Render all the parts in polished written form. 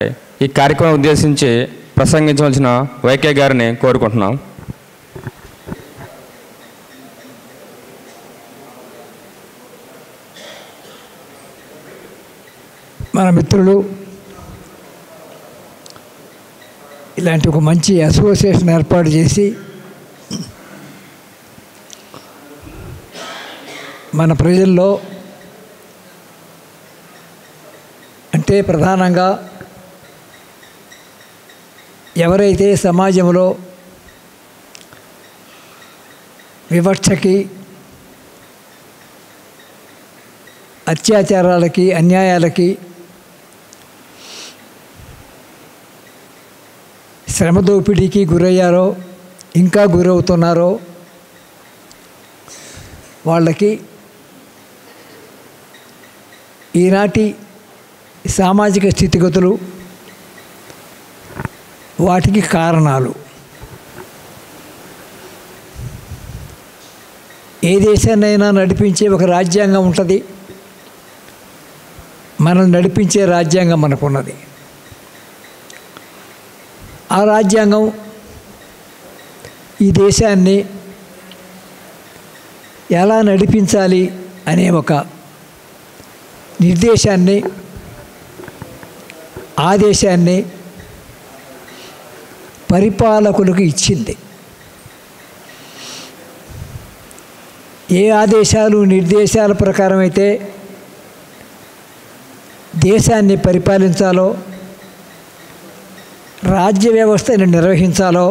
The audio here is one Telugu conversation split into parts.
ఈ కార్యక్రమం ఉద్దేశించి ప్రసంగించవలసిన వైకే గారిని కోరుకుంటున్నాం. మన మిత్రులు ఇలాంటి ఒక మంచి అసోసియేషన్ ఏర్పాటు చేసి మన ప్రజల్లో అంటే ప్రధానంగా ఎవరైతే సమాజంలో వివక్షకి, అత్యాచారాలకి, అన్యాయాలకి, శ్రమ దోపిడీకి గురయ్యారో, ఇంకా గురవుతున్నారో వాళ్ళకి ఈనాటి సామాజిక స్థితిగతులు, వాటికి కారణాలు, ఏ దేశాన్నైనా నడిపించే ఒక రాజ్యాంగం ఉంటుంది. మనల్ని నడిపించే రాజ్యాంగం మనకున్నది. ఆ రాజ్యాంగం ఈ దేశాన్ని ఎలా నడిపించాలి అనే ఒక నిర్దేశాన్ని, ఆదేశాన్ని పరిపాలకులకు ఇచ్చింది. ఏ ఆదేశాలు, నిర్దేశాల ప్రకారం అయితే దేశాన్ని పరిపాలించాలో, రాజ్య వ్యవస్థని నిర్వహించాలో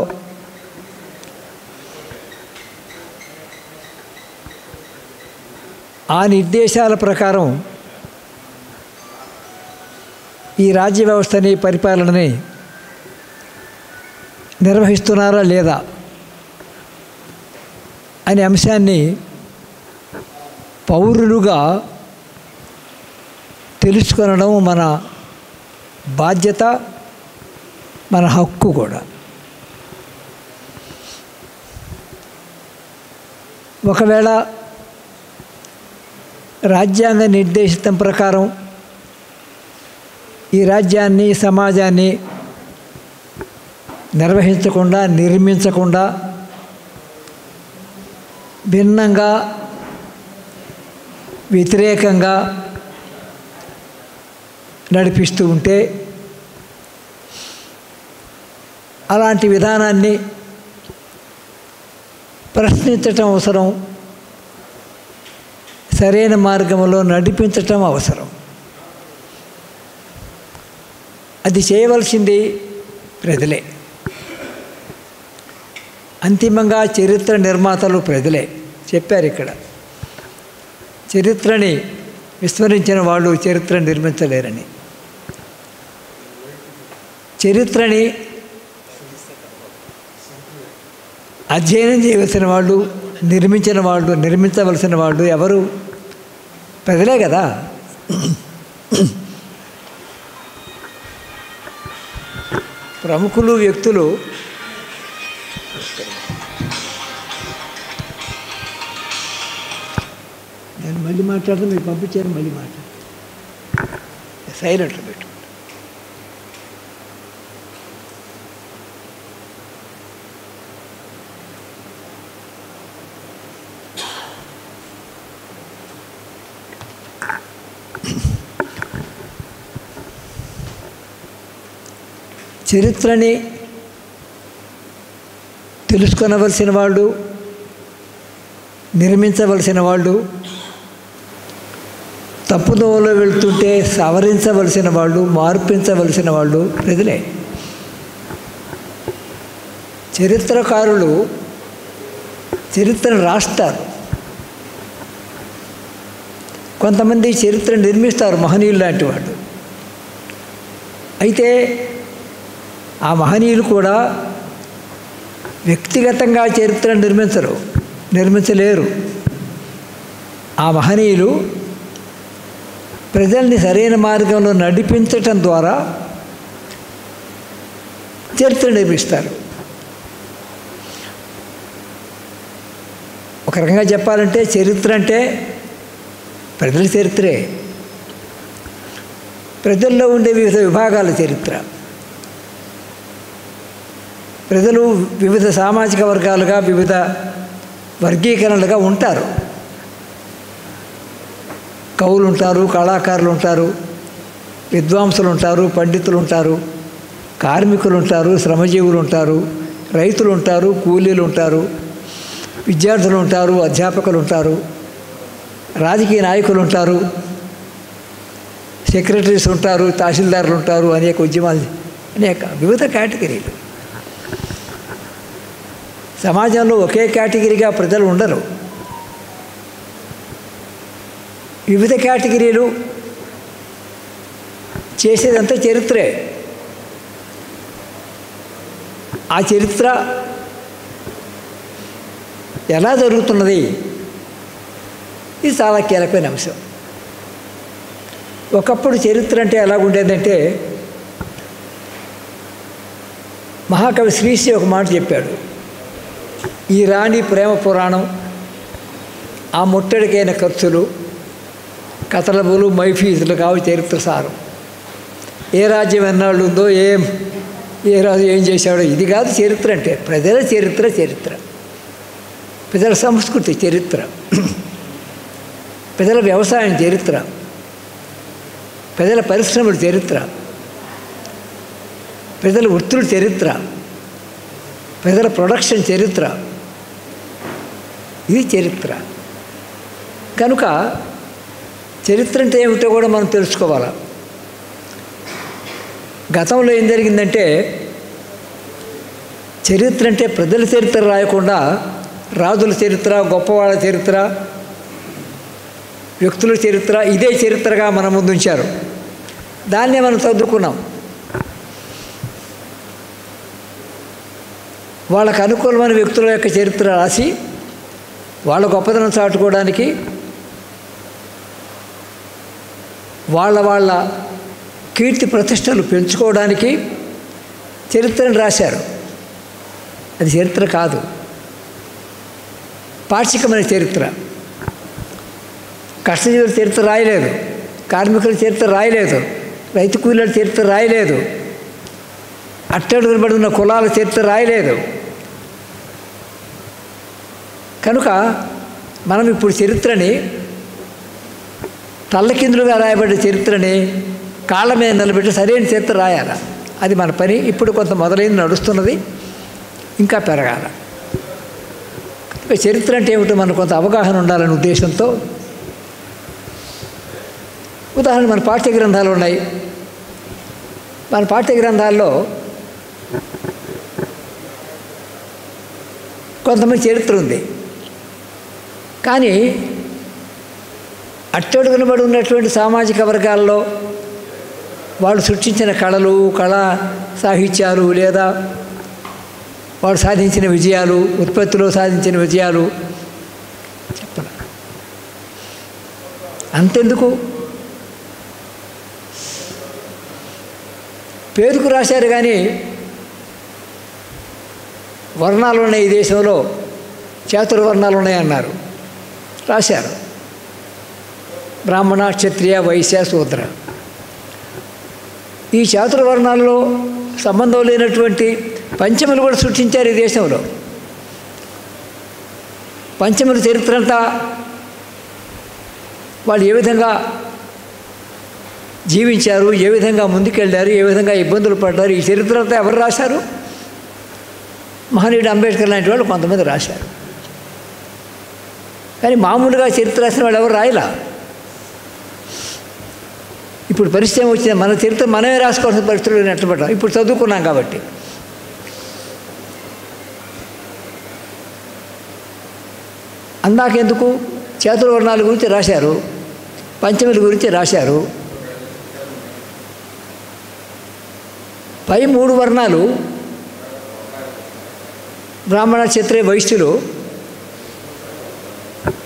ఆ నిర్దేశాల ప్రకారం ఈ రాజ్య వ్యవస్థని, పరిపాలనని నిర్వహిస్తున్నారా లేదా అనే అంశాన్ని పౌరులుగా తెలుసుకొనడం మన బాధ్యత, మన హక్కు కూడా. ఒకవేళ రాజ్యాంగ నిర్దేశితం ప్రకారం ఈ రాజ్యాన్ని, సమాజాన్ని నిర్వహించకుండా, నిర్మించకుండా భిన్నంగా, వ్యతిరేకంగా నడిపిస్తూ ఉంటే అలాంటి విధానాన్ని ప్రశ్నించటం అవసరం, సరైన మార్గంలో నడిపించటం అవసరం. అది చేయవలసింది ప్రజలే. అంతిమంగా చరిత్ర నిర్మాతలు ప్రజలే. చెప్పారు ఇక్కడ, చరిత్రని విస్మరించిన వాళ్ళు చరిత్ర నిర్మించలేరని. చరిత్రని అధ్యయనం చేయవలసిన వాళ్ళు, నిర్మించిన వాళ్ళు, నిర్మించవలసిన వాళ్ళు ఎవరు? ప్రజలే కదా. ప్రముఖులు, వ్యక్తులు నేను మళ్ళీ మాట్లాడతాను, మీరు పంపించారు, మళ్ళీ మాట్లాడతాను. సైలెంట్లో పెట్టు. చరిత్రని తెలుసుకొనవలసిన వాళ్ళు, నిర్మించవలసిన వాళ్ళు, తప్పుదోవలో వెళ్తుంటే సవరించవలసిన వాళ్ళు, మార్పించవలసిన వాళ్ళు ప్రజలే. చరిత్రకారులు చరిత్రను రాస్తారు, కొంతమంది చరిత్ర నిర్మిస్తారు, మహనీయులు లాంటి వాళ్ళు. అయితే ఆ మహనీయులు కూడా వ్యక్తిగతంగా చరిత్ర నిర్మించలేరు. ఆ మహనీయులు ప్రజల్ని సరైన మార్గంలో నడిపించటం ద్వారా చరిత్ర నిర్మిస్తారు. ఒక రకంగా చెప్పాలంటే చరిత్ర అంటే ప్రజల చరిత్రే. ప్రజల్లో ఉండే వివిధ విభాగాల చరిత్ర. ప్రజలు వివిధ సామాజిక వర్గాలుగా వివిధ వర్గీకరణలుగా ఉంటారు. కవులు ఉంటారు, కళాకారులు ఉంటారు, విద్వాంసులు ఉంటారు, పండితులు ఉంటారు, కార్మికులు ఉంటారు, శ్రమజీవులు ఉంటారు, రైతులు ఉంటారు, కూలీలు ఉంటారు, విద్యార్థులు ఉంటారు, అధ్యాపకులు ఉంటారు, రాజకీయ నాయకులు ఉంటారు, సెక్రటరీస్ ఉంటారు, తహసీల్దారులు ఉంటారు, అనేక ఉద్యమాలు, అనేక వివిధ కేటగిరీలు. సమాజంలో ఒకే కేటగిరీగా ప్రజలు ఉండరు. వివిధ కేటగిరీలు చేసేదంతా చరిత్రే. ఆ చరిత్ర ఎలా జరుగుతున్నది, ఇది చాలా కీలకమైన అంశం. ఒకప్పుడు చరిత్ర అంటే ఎలాగుండేదంటే, మహాకవి శ్రీశ్రీ ఒక మాట చెప్పాడు, ఈ రాణి ప్రేమ పురాణం, ఆ ముట్టడికైన ఖర్చులు, కథలబులు, మైఫీజులు కావు చరిత్ర సారం. ఏ రాజ్యం ఎన్నాళ్ళు ఉందో, ఏ రాజు ఏం చేశాడో, ఇది కాదు చరిత్ర అంటే. ప్రజల చరిత్ర చరిత్ర, ప్రజల సంస్కృతి చరిత్ర, ప్రజల వ్యవసాయం చరిత్ర, ప్రజల పరిశ్రమల చరిత్ర, ప్రజల వృత్తుల చరిత్ర, ప్రజల ప్రొడక్షన్ చరిత్ర, ఇది చరిత్ర. కనుక చరిత్ర అంటే ఏమిటో కూడా మనం తెలుసుకోవాలి. గతంలో ఏం జరిగిందంటే, చరిత్ర అంటే ప్రజల చరిత్ర రాయకుండా రాజుల చరిత్ర, గొప్పవాళ్ళ చరిత్ర, వ్యక్తుల చరిత్ర, ఇదే చరిత్రగా మన ముందు ఉంచారు. దాన్నే మనం చదువుకున్నాం. వాళ్ళకు అనుకూలమైన వ్యక్తుల యొక్క చరిత్ర రాసి వాళ్ళ గొప్పదనం చాటుకోవడానికి, వాళ్ళ కీర్తి ప్రతిష్టలు పెంచుకోవడానికి చరిత్రను రాశారు. అది చరిత్ర కాదు, పాక్షికమైన చరిత్ర. కష్టజీవుల చరిత్ర రాయలేదు, కార్మికుల చరిత్ర రాయలేదు, రైతు కూలీల చరిత్ర రాయలేదు, అట్టడుగున పడి ఉన్న కులాల చరిత్ర రాయలేదు. కనుక మనం ఇప్పుడు చరిత్రని, తల్లకిందులుగా రాయబడ్డ చరిత్రని కాళ్ళ మీద నిలబెట్టి సరైన చరిత్ర రాయాలి. అది మన పని. ఇప్పుడు కొంత మొదలైంది, నడుస్తున్నది, ఇంకా పెరగాల. చరిత్ర అంటే ఏమిటో మనకు కొంత అవగాహన ఉండాలనే ఉద్దేశంతో, ఉదాహరణ మన పాఠ్య గ్రంథాలు ఉన్నాయి. మన పాఠ్య గ్రంథాల్లో కొంతమంది చరిత్ర ఉంది, కానీ అట్టడుగున పడి ఉన్నటువంటి సామాజిక వర్గాల్లో వాళ్ళు సృష్టించిన కళలు, కళా సాహిత్యాలు, లేదా వాళ్ళు సాధించిన విజయాలు, ఉత్పత్తిలో సాధించిన విజయాలు చెప్పాలి. అంతెందుకు, పేరుకు రాశారు కానీ వర్ణాలు ఉన్నాయి, ఈ దేశంలో చాతుర్వర్ణాలు ఉన్నాయన్నారు, రాశారు. బ్రాహ్మణ, క్షత్రియ, వైశ్య, శూద్ర. ఈ చాతుర్వర్ణాలలో సంబంధం లేనటువంటి పంచములు కూడా సృష్టించారు ఈ దేశంలో. పంచముల చరిత్ర అంతా వాళ్ళు ఏ విధంగా జీవించారు, ఏ విధంగా ముందుకెళ్ళారు, ఏ విధంగా ఇబ్బందులు పడ్డారు, ఈ చరిత్ర అంతా ఎవరు రాశారు? మహనీయుడు అంబేద్కర్ లాంటి వాళ్ళు కొంతమంది రాశారు. కానీ మామూలుగా చరిత్ర రాసిన వాళ్ళు ఎవరు రాయలా. ఇప్పుడు పరిస్థితి వచ్చింది, మన చరిత్ర మనమే రాసుకోవాల్సిన పరిస్థితులు ఎట్లా పడ్డాం. ఇప్పుడు చదువుకున్నాం కాబట్టి. అందాకెందుకు, చాతుర్వర్ణాల గురించి రాశారు, పంచముల గురించి రాశారు. పై 3 వర్ణాలు బ్రాహ్మణ, క్షత్రియ, వైశ్యులు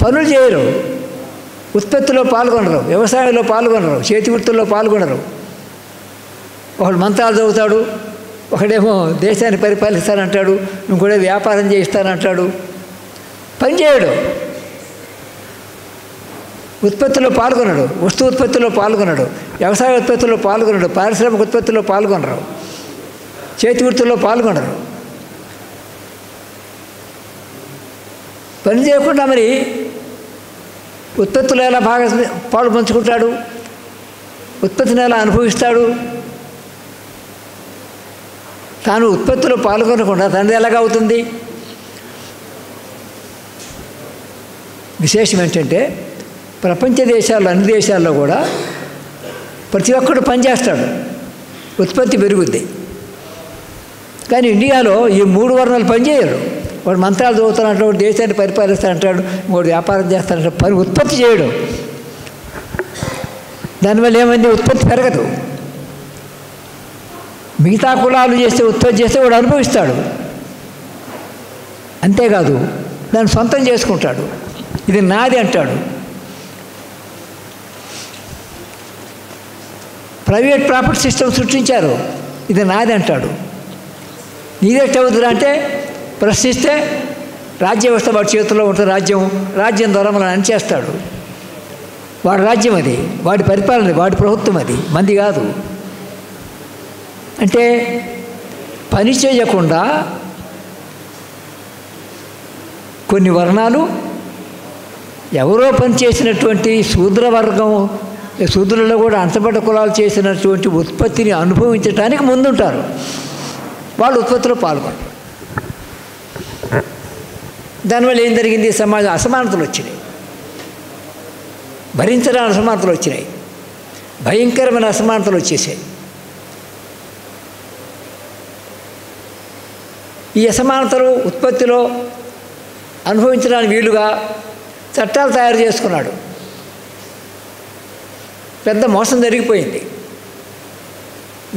పనులు చేయరు, ఉత్పత్తిలో పాల్గొనరు, వ్యవసాయంలో పాల్గొనరు, చేతి వృత్తుల్లో పాల్గొనరు. ఒకడు మంత్రాలు చదువుతాడు, ఒకడేమో దేశాన్ని పరిపాలిస్తానంటాడు, ఇంకోడే వ్యాపారం చేయిస్తానంటాడు, పని చేయడు. ఉత్పత్తిలో పాల్గొనడు, వస్తు ఉత్పత్తిలో పాల్గొనడు, వ్యవసాయ ఉత్పత్తిలో పాల్గొనడు, పారిశ్రామిక ఉత్పత్తిలో పాల్గొనరు, చేతి వృత్తుల్లో పాల్గొనరు. పని చేయకుండా మరి ఉత్పత్తులు ఎలా పాలు పంచుకుంటాడు, ఉత్పత్తిని ఎలా అనుభవిస్తాడు? తాను ఉత్పత్తిలో పాల్గొనకుండా తండ్రి ఎలాగా అవుతుంది? విశేషం ఏంటంటే ప్రపంచ దేశాల్లో అన్ని దేశాల్లో కూడా ప్రతి ఒక్కడు పనిచేస్తాడు, ఉత్పత్తి పెరుగుద్ది. కానీ ఇండియాలో ఈ 3 వర్ణాలు పనిచేయరు. వాడు మంత్రాలు చదువుతానంటాడు, వాడు దేశాన్ని పరిపాలిస్తానంటాడు, వాడు వ్యాపారం చేస్తానంటాడు, పని ఉత్పత్తి చేయడు. దానివల్ల ఏమైంది? ఉత్పత్తి పెరగదు. మిగతా కులాలు చేస్తే ఉత్పత్తి చేస్తే వాడు అనుభవిస్తాడు, అంతేకాదు దాన్ని సొంతం చేసుకుంటాడు. ఇది నాది అంటాడు. ప్రైవేట్ ప్రాపర్టీ సిస్టమ్ సృష్టించారు, ఇది నాది అంటాడు. నీదే చదువుతురా అంటే ప్రశ్నిస్తే రాజ్య వ్యవస్థ వాడి చేతుల్లో ఉంటుంది. రాజ్యం ద్వారా మనం అనిచేస్తాడు. వాడి రాజ్యం అది, వాడి పరిపాలన, వాడి ప్రభుత్వం అది, మంది కాదు. అంటే పని చేయకుండా కొన్ని వర్ణాలు ఎవరో పని చేసినటువంటి శూద్రవర్గం, శూద్రులలో కూడా అంతపడ్డ కులాలు చేసినటువంటి ఉత్పత్తిని అనుభవించడానికి ముందుంటారు. వాళ్ళు ఉత్పత్తిలో పాల్గొంటారు. దానివల్ల ఏం జరిగింది? సమాజం అసమానతలు వచ్చినాయి, భరించడానికి అసమానతలు వచ్చినాయి, భయంకరమైన అసమానతలు వచ్చేసాయి. ఈ అసమానతలు ఉత్పత్తిలో అనుభవించడానికి వీలుగా చట్టాలు తయారు చేసుకున్నాడు. పెద్ద మోసం జరిగిపోయింది.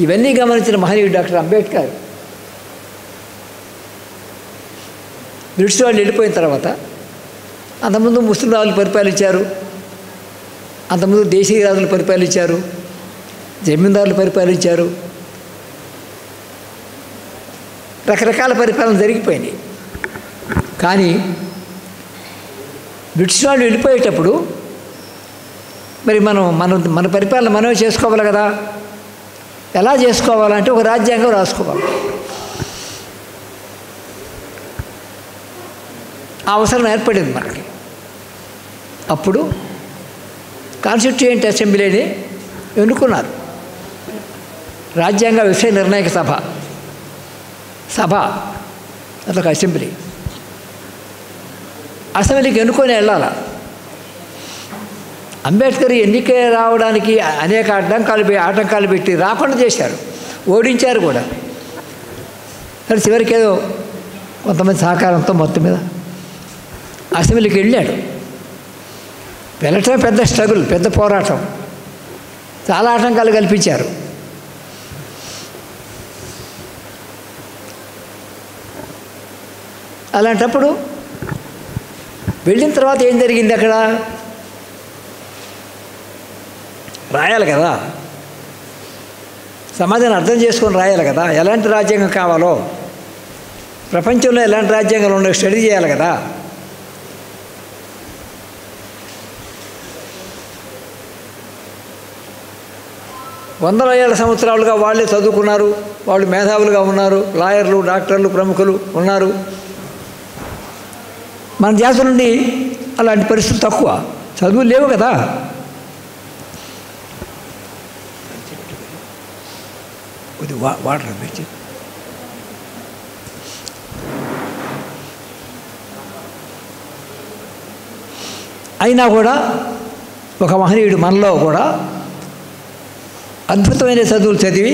ఇవన్నీ గమనించిన మహనీయుడు డాక్టర్ అంబేద్కర్ బ్రిటిష్ వాళ్ళు వెళ్ళిపోయిన తర్వాత, అంతకుముందు ముస్లిం రాజులు పరిపాలించారు, అంతకుముందు దేశీయ రాజులు పరిపాలించారు, జమీందారులు పరిపాలించారు, రకరకాల పరిపాలన జరిగిపోయింది. కానీ బ్రిటిష్ వాళ్ళు వెళ్ళిపోయేటప్పుడు మరి మన పరిపాలన మనమే చేసుకోవాలి కదా. ఎలా చేసుకోవాలంటే ఒక రాజ్యాంగం రాసుకోవాలి. ఆ అవసరం ఏర్పడింది మనకి. అప్పుడు కాన్స్టిట్యూయెంట్ అసెంబ్లీని ఎన్నుకున్నారు. రాజ్యాంగ విషయ నిర్ణాయక సభ అదొక అసెంబ్లీకి ఎన్నుకొని వెళ్ళాల. అంబేద్కర్ ఎన్నిక రావడానికి అనేక ఆటంకాలు పెట్టి రాకుండా చేశారు, ఓడించారు కూడా. కానీ చివరికి ఏదో కొంతమంది సహకారంతో మొత్తం మీద అసెంబ్లీకి వెళ్ళాడు. వెళ్ళటమే పెద్ద స్ట్రగుల్, పెద్ద పోరాటం, చాలా ఆటంకాలు కల్పించారు. అలాంటప్పుడు వెళ్ళిన తర్వాత ఏం జరిగింది? అక్కడ రాయాలి కదా, సమాజాన్ని అర్థం చేసుకొని రాయాలి కదా. ఎలాంటి రాజ్యాంగం కావాలో, ప్రపంచంలో ఎలాంటి రాజ్యాంగాలు ఉన్నాయో స్టడీ చేయాలి కదా. వందల ఏళ్ళ సంవత్సరాలుగా వాళ్ళే చదువుకున్నారు, వాళ్ళు మేధావులుగా ఉన్నారు, లాయర్లు, డాక్టర్లు, ప్రముఖులు ఉన్నారు. మన దేశ నుండి అలాంటి పరిస్థితులు తక్కువ, చదువులు లేవు కదా. ఇది వాటర్ పెట్టి అయినా కూడా ఒక మహనీయుడు మనలో కూడా అద్భుతమైన చదువులు చదివి,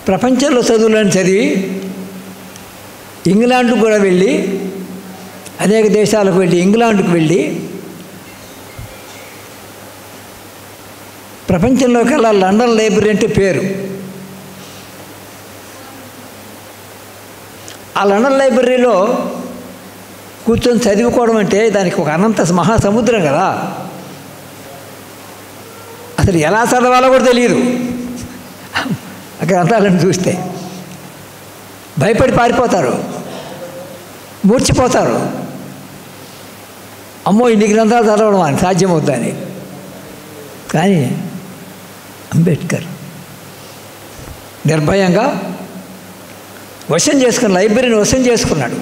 ప్రపంచంలో చదువులను చదివి, ఇంగ్లాండ్కు కూడా వెళ్ళి, అనేక దేశాలకు వెళ్ళి, ఇంగ్లాండ్కు వెళ్ళి ప్రపంచంలోకెల్లా లండన్ లైబ్రరీ అంటే పేరు. ఆ లండన్ లైబ్రరీలో కూర్చొని చదువుకోవడం అంటే దానికి ఒక అనంత మహాసముద్రం కదా. అసలు ఎలా చదవాలో కూడా తెలియదు. ఆ గ్రంథాలను చూస్తే భయపడి పారిపోతారు, మూర్చిపోతారు. అమ్మో ఇన్ని గ్రంథాలు చదవడం అని సాధ్యమవుతుందని. కానీ అంబేద్కర్ నిర్భయంగా వశం చేసుకుని లైబ్రరీని వశం చేసుకున్నాడు.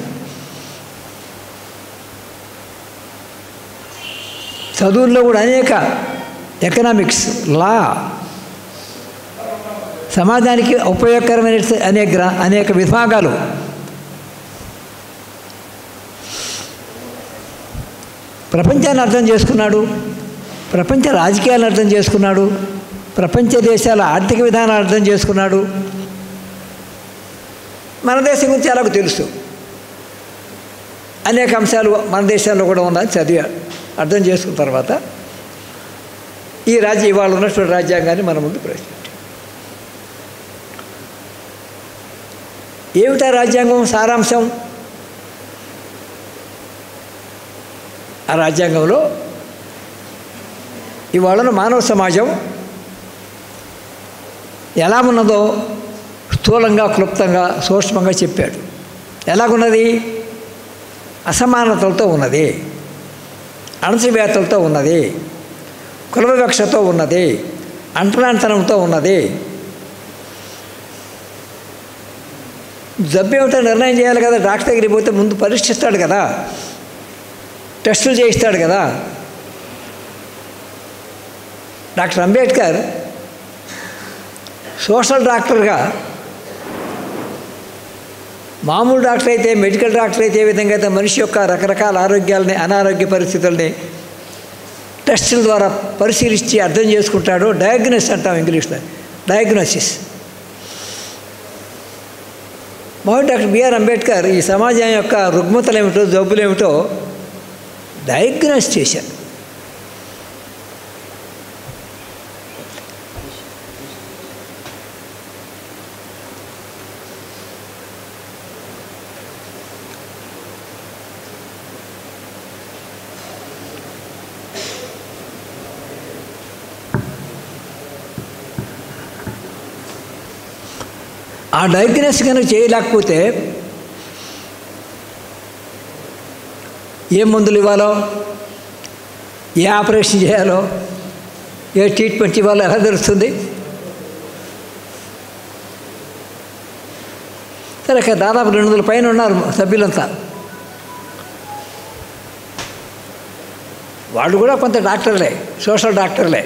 చదువుల్లో కూడా అనేక ఎకనామిక్స్, లా, సమాజానికి ఉపయోగకరమైన అనేక విభాగాలు ప్రపంచాన్ని అర్థం చేసుకున్నాడు, ప్రపంచ రాజకీయాలను అర్థం చేసుకున్నాడు, ప్రపంచ దేశాల ఆర్థిక విధానాలు అర్థం చేసుకున్నాడు. మన దేశం గురించి ఎలాగో తెలుసు, అనేక అంశాలు మన దేశంలో కూడా ఉన్నాయి, చదివి అర్థం చేసుకున్న తర్వాత ఇవాళ ఉన్నటువంటి రాజ్యాంగాన్ని మన ముందు ప్రవేశపెట్టాం. ఏమిటా రాజ్యాంగం సారాంశం? ఆ రాజ్యాంగంలో ఇవాళ మానవ సమాజం ఎలా ఉన్నదో స్థూలంగా, క్లుప్తంగా, సూక్ష్మంగా చెప్పాడు. ఎలాగున్నది? అసమానతలతో ఉన్నది, అణచివేతలతో ఉన్నది, కుల వివక్షతో ఉన్నది, అంటరానితనంతో ఉన్నది. జబ్బు ఏమిటో నిర్ణయం చేయాలి కదా. డాక్టర్ దగ్గరికి పోతే ముందు పరీక్షిస్తాడు కదా, టెస్టులు చేయిస్తాడు కదా. డాక్టర్ అంబేద్కర్ సోషల్ డాక్టర్గా, మామూలు డాక్టర్ అయితే, మెడికల్ డాక్టర్ అయితే ఏ విధంగా అయితే మనిషి యొక్క రకరకాల ఆరోగ్యాలని, అనారోగ్య పరిస్థితుల్ని టెస్టుల ద్వారా పరిశీలించి అర్థం చేసుకుంటాడో, డయాగ్నోసిస్ అంటాం ఇంగ్లీష్లో, డయాగ్నోసిస్. మొదటి డాక్టర్ బిఆర్ అంబేద్కర్ ఈ సమాజం యొక్క రుగ్మతలు ఏమిటో, జబ్బులు ఏమిటో డయాగ్నోస్ చేశారు. ఆ డయాగ్నోస్ కనుక చేయలేకపోతే ఏ మందులు ఇవ్వాలో, ఏ ఆపరేషన్ చేయాలో, ఏ ట్రీట్మెంట్ ఇవ్వాలో ఎలా తెలుస్తుంది? సరే, దాదాపు 200 పైన ఉన్నారు సభ్యులంతా. వాళ్ళు కూడా కొంత డాక్టర్లే, సోషల్ డాక్టర్లే.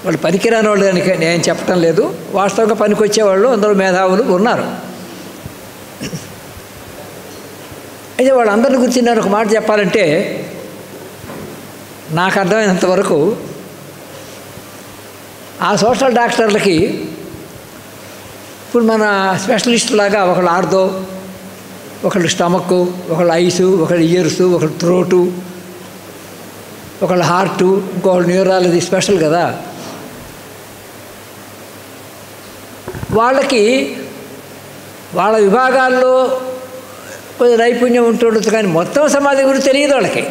వాళ్ళు పనికిరాని వాళ్ళు అని నేను చెప్పటం లేదు, వాస్తవంగా పనికొచ్చేవాళ్ళు అందరూ మేధావులు ఉన్నారు. అయితే వాళ్ళందరిని గురించి నేను ఒక మాట చెప్పాలంటే, నాకు అర్థమైనంతవరకు ఆ సోషల్ డాక్టర్లకి ఇప్పుడు మన స్పెషలిస్ట్ లాగా ఒకళ్ళు ఆర్దో, ఒకళ్ళు స్టమక్, ఒకళ్ళు ఐసు, ఒకళ్ళు ఇయర్సు, ఒకళ్ళు థ్రోటు, ఒకళ్ళు హార్టు, ఇంకొకళ్ళు న్యూరాలజీ స్పెషల్ కదా. వాళ్ళకి వాళ్ళ విభాగాల్లో కొంచెం నైపుణ్యం ఉంటుండొచ్చు, కానీ మొత్తం సమాజం గురించి తెలియదు వాళ్ళకి.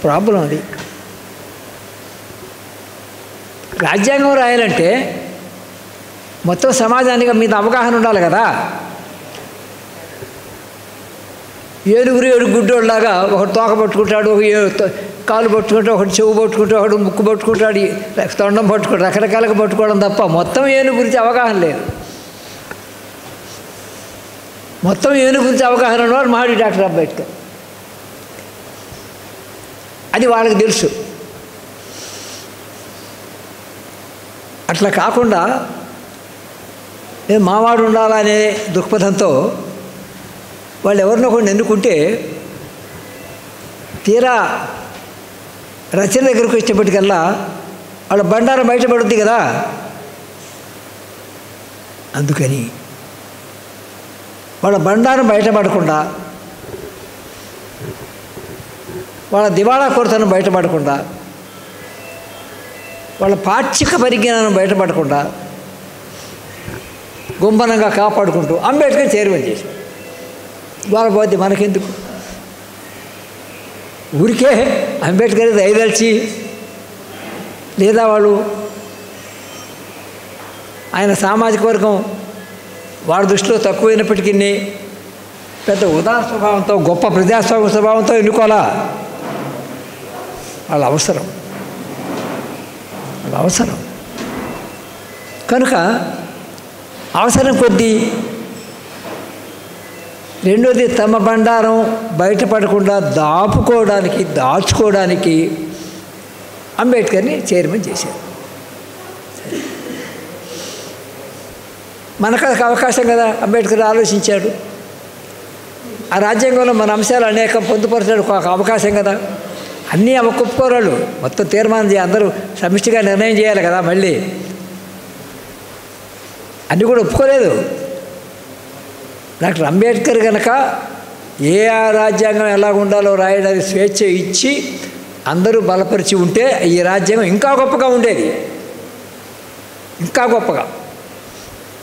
ప్రాబ్లం అది. రాజ్యాంగం రాయాలంటే మొత్తం సమాజానికి మీద అవగాహన ఉండాలి కదా. ఏడుగురు గుడ్డోళ్ళలాగా ఒకటి తోక పట్టుకుంటాడు, కాలు పట్టుకుంటాడు, ఒకటి చెవు పట్టుకుంటాడు, ఒకటి ముక్కు పట్టుకుంటాడు, తొండం పట్టుకుంటాడు, రకరకాలుగా పట్టుకోవడం తప్ప మొత్తం ఏనుగు గురించి అవగాహన లేదు. మొత్తం ఏనుగు గురించి అవగాహన ఉన్నవాడు మహాడి డాక్టర్ అంబేద్కర్. అది వాళ్ళకి తెలుసు. అట్లా కాకుండా నేను మావాడు ఉండాలనే దృక్పథంతో వాళ్ళు ఎవరినో కొన్ని ఎన్నుకుంటే తీరా రచన దగ్గరకు వచ్చేప్పటికల్లా వాళ్ళ బండారం బయటపడుద్ది కదా. అందుకని వాళ్ళ బండారం బయటపడకుండా, వాళ్ళ దివాళా కొరతను బయటపడకుండా, వాళ్ళ పాక్షిక పరిజ్ఞానం బయటపడకుండా గుంభనంగా కాపాడుకుంటూ అంబేద్కర్ చైర్మన్ చేశారు. వాళ్ళ పోతే మనకెందుకు? ఊరికే అంబేద్కర్ దయదలిచి లేదా వాళ్ళు ఆయన సామాజిక వర్గం వాళ్ళ దృష్టిలో తక్కువైనప్పటికీ పెద్ద ఉదార స్వభావంతో, గొప్ప ప్రజాస్వామ్య స్వభావంతో ఎన్నుకోవాలా? వాళ్ళ అవసరం కనుక అవసరం కొద్దీ. రెండోది, తమ బండారం బయటపడకుండా దాచుకోవడానికి అంబేద్కర్ని చైర్మన్ చేశారు. మనకు అవకాశం కదా, అంబేద్కర్ ఆలోచించాడు. ఆ రాజ్యాంగంలో మన అంశాలు అనేకం పొందుపరచడానికి ఒక అవకాశం కదా. అన్నీ ఒప్పుకోరాళ్ళు, మొత్తం తీర్మానం అందరూ సమిష్టిగా నిర్ణయం చేయాలి కదా. మళ్ళీ అన్నీ కూడా ఒప్పుకోలేదు. డాక్టర్ అంబేద్కర్ కనుక ఏ రాజ్యాంగం ఎలా ఉండాలో రాయడానికి స్వేచ్ఛ ఇచ్చి అందరూ బలపరిచి ఉంటే ఈ రాజ్యాంగం ఇంకా గొప్పగా ఉండేది, ఇంకా గొప్పగా.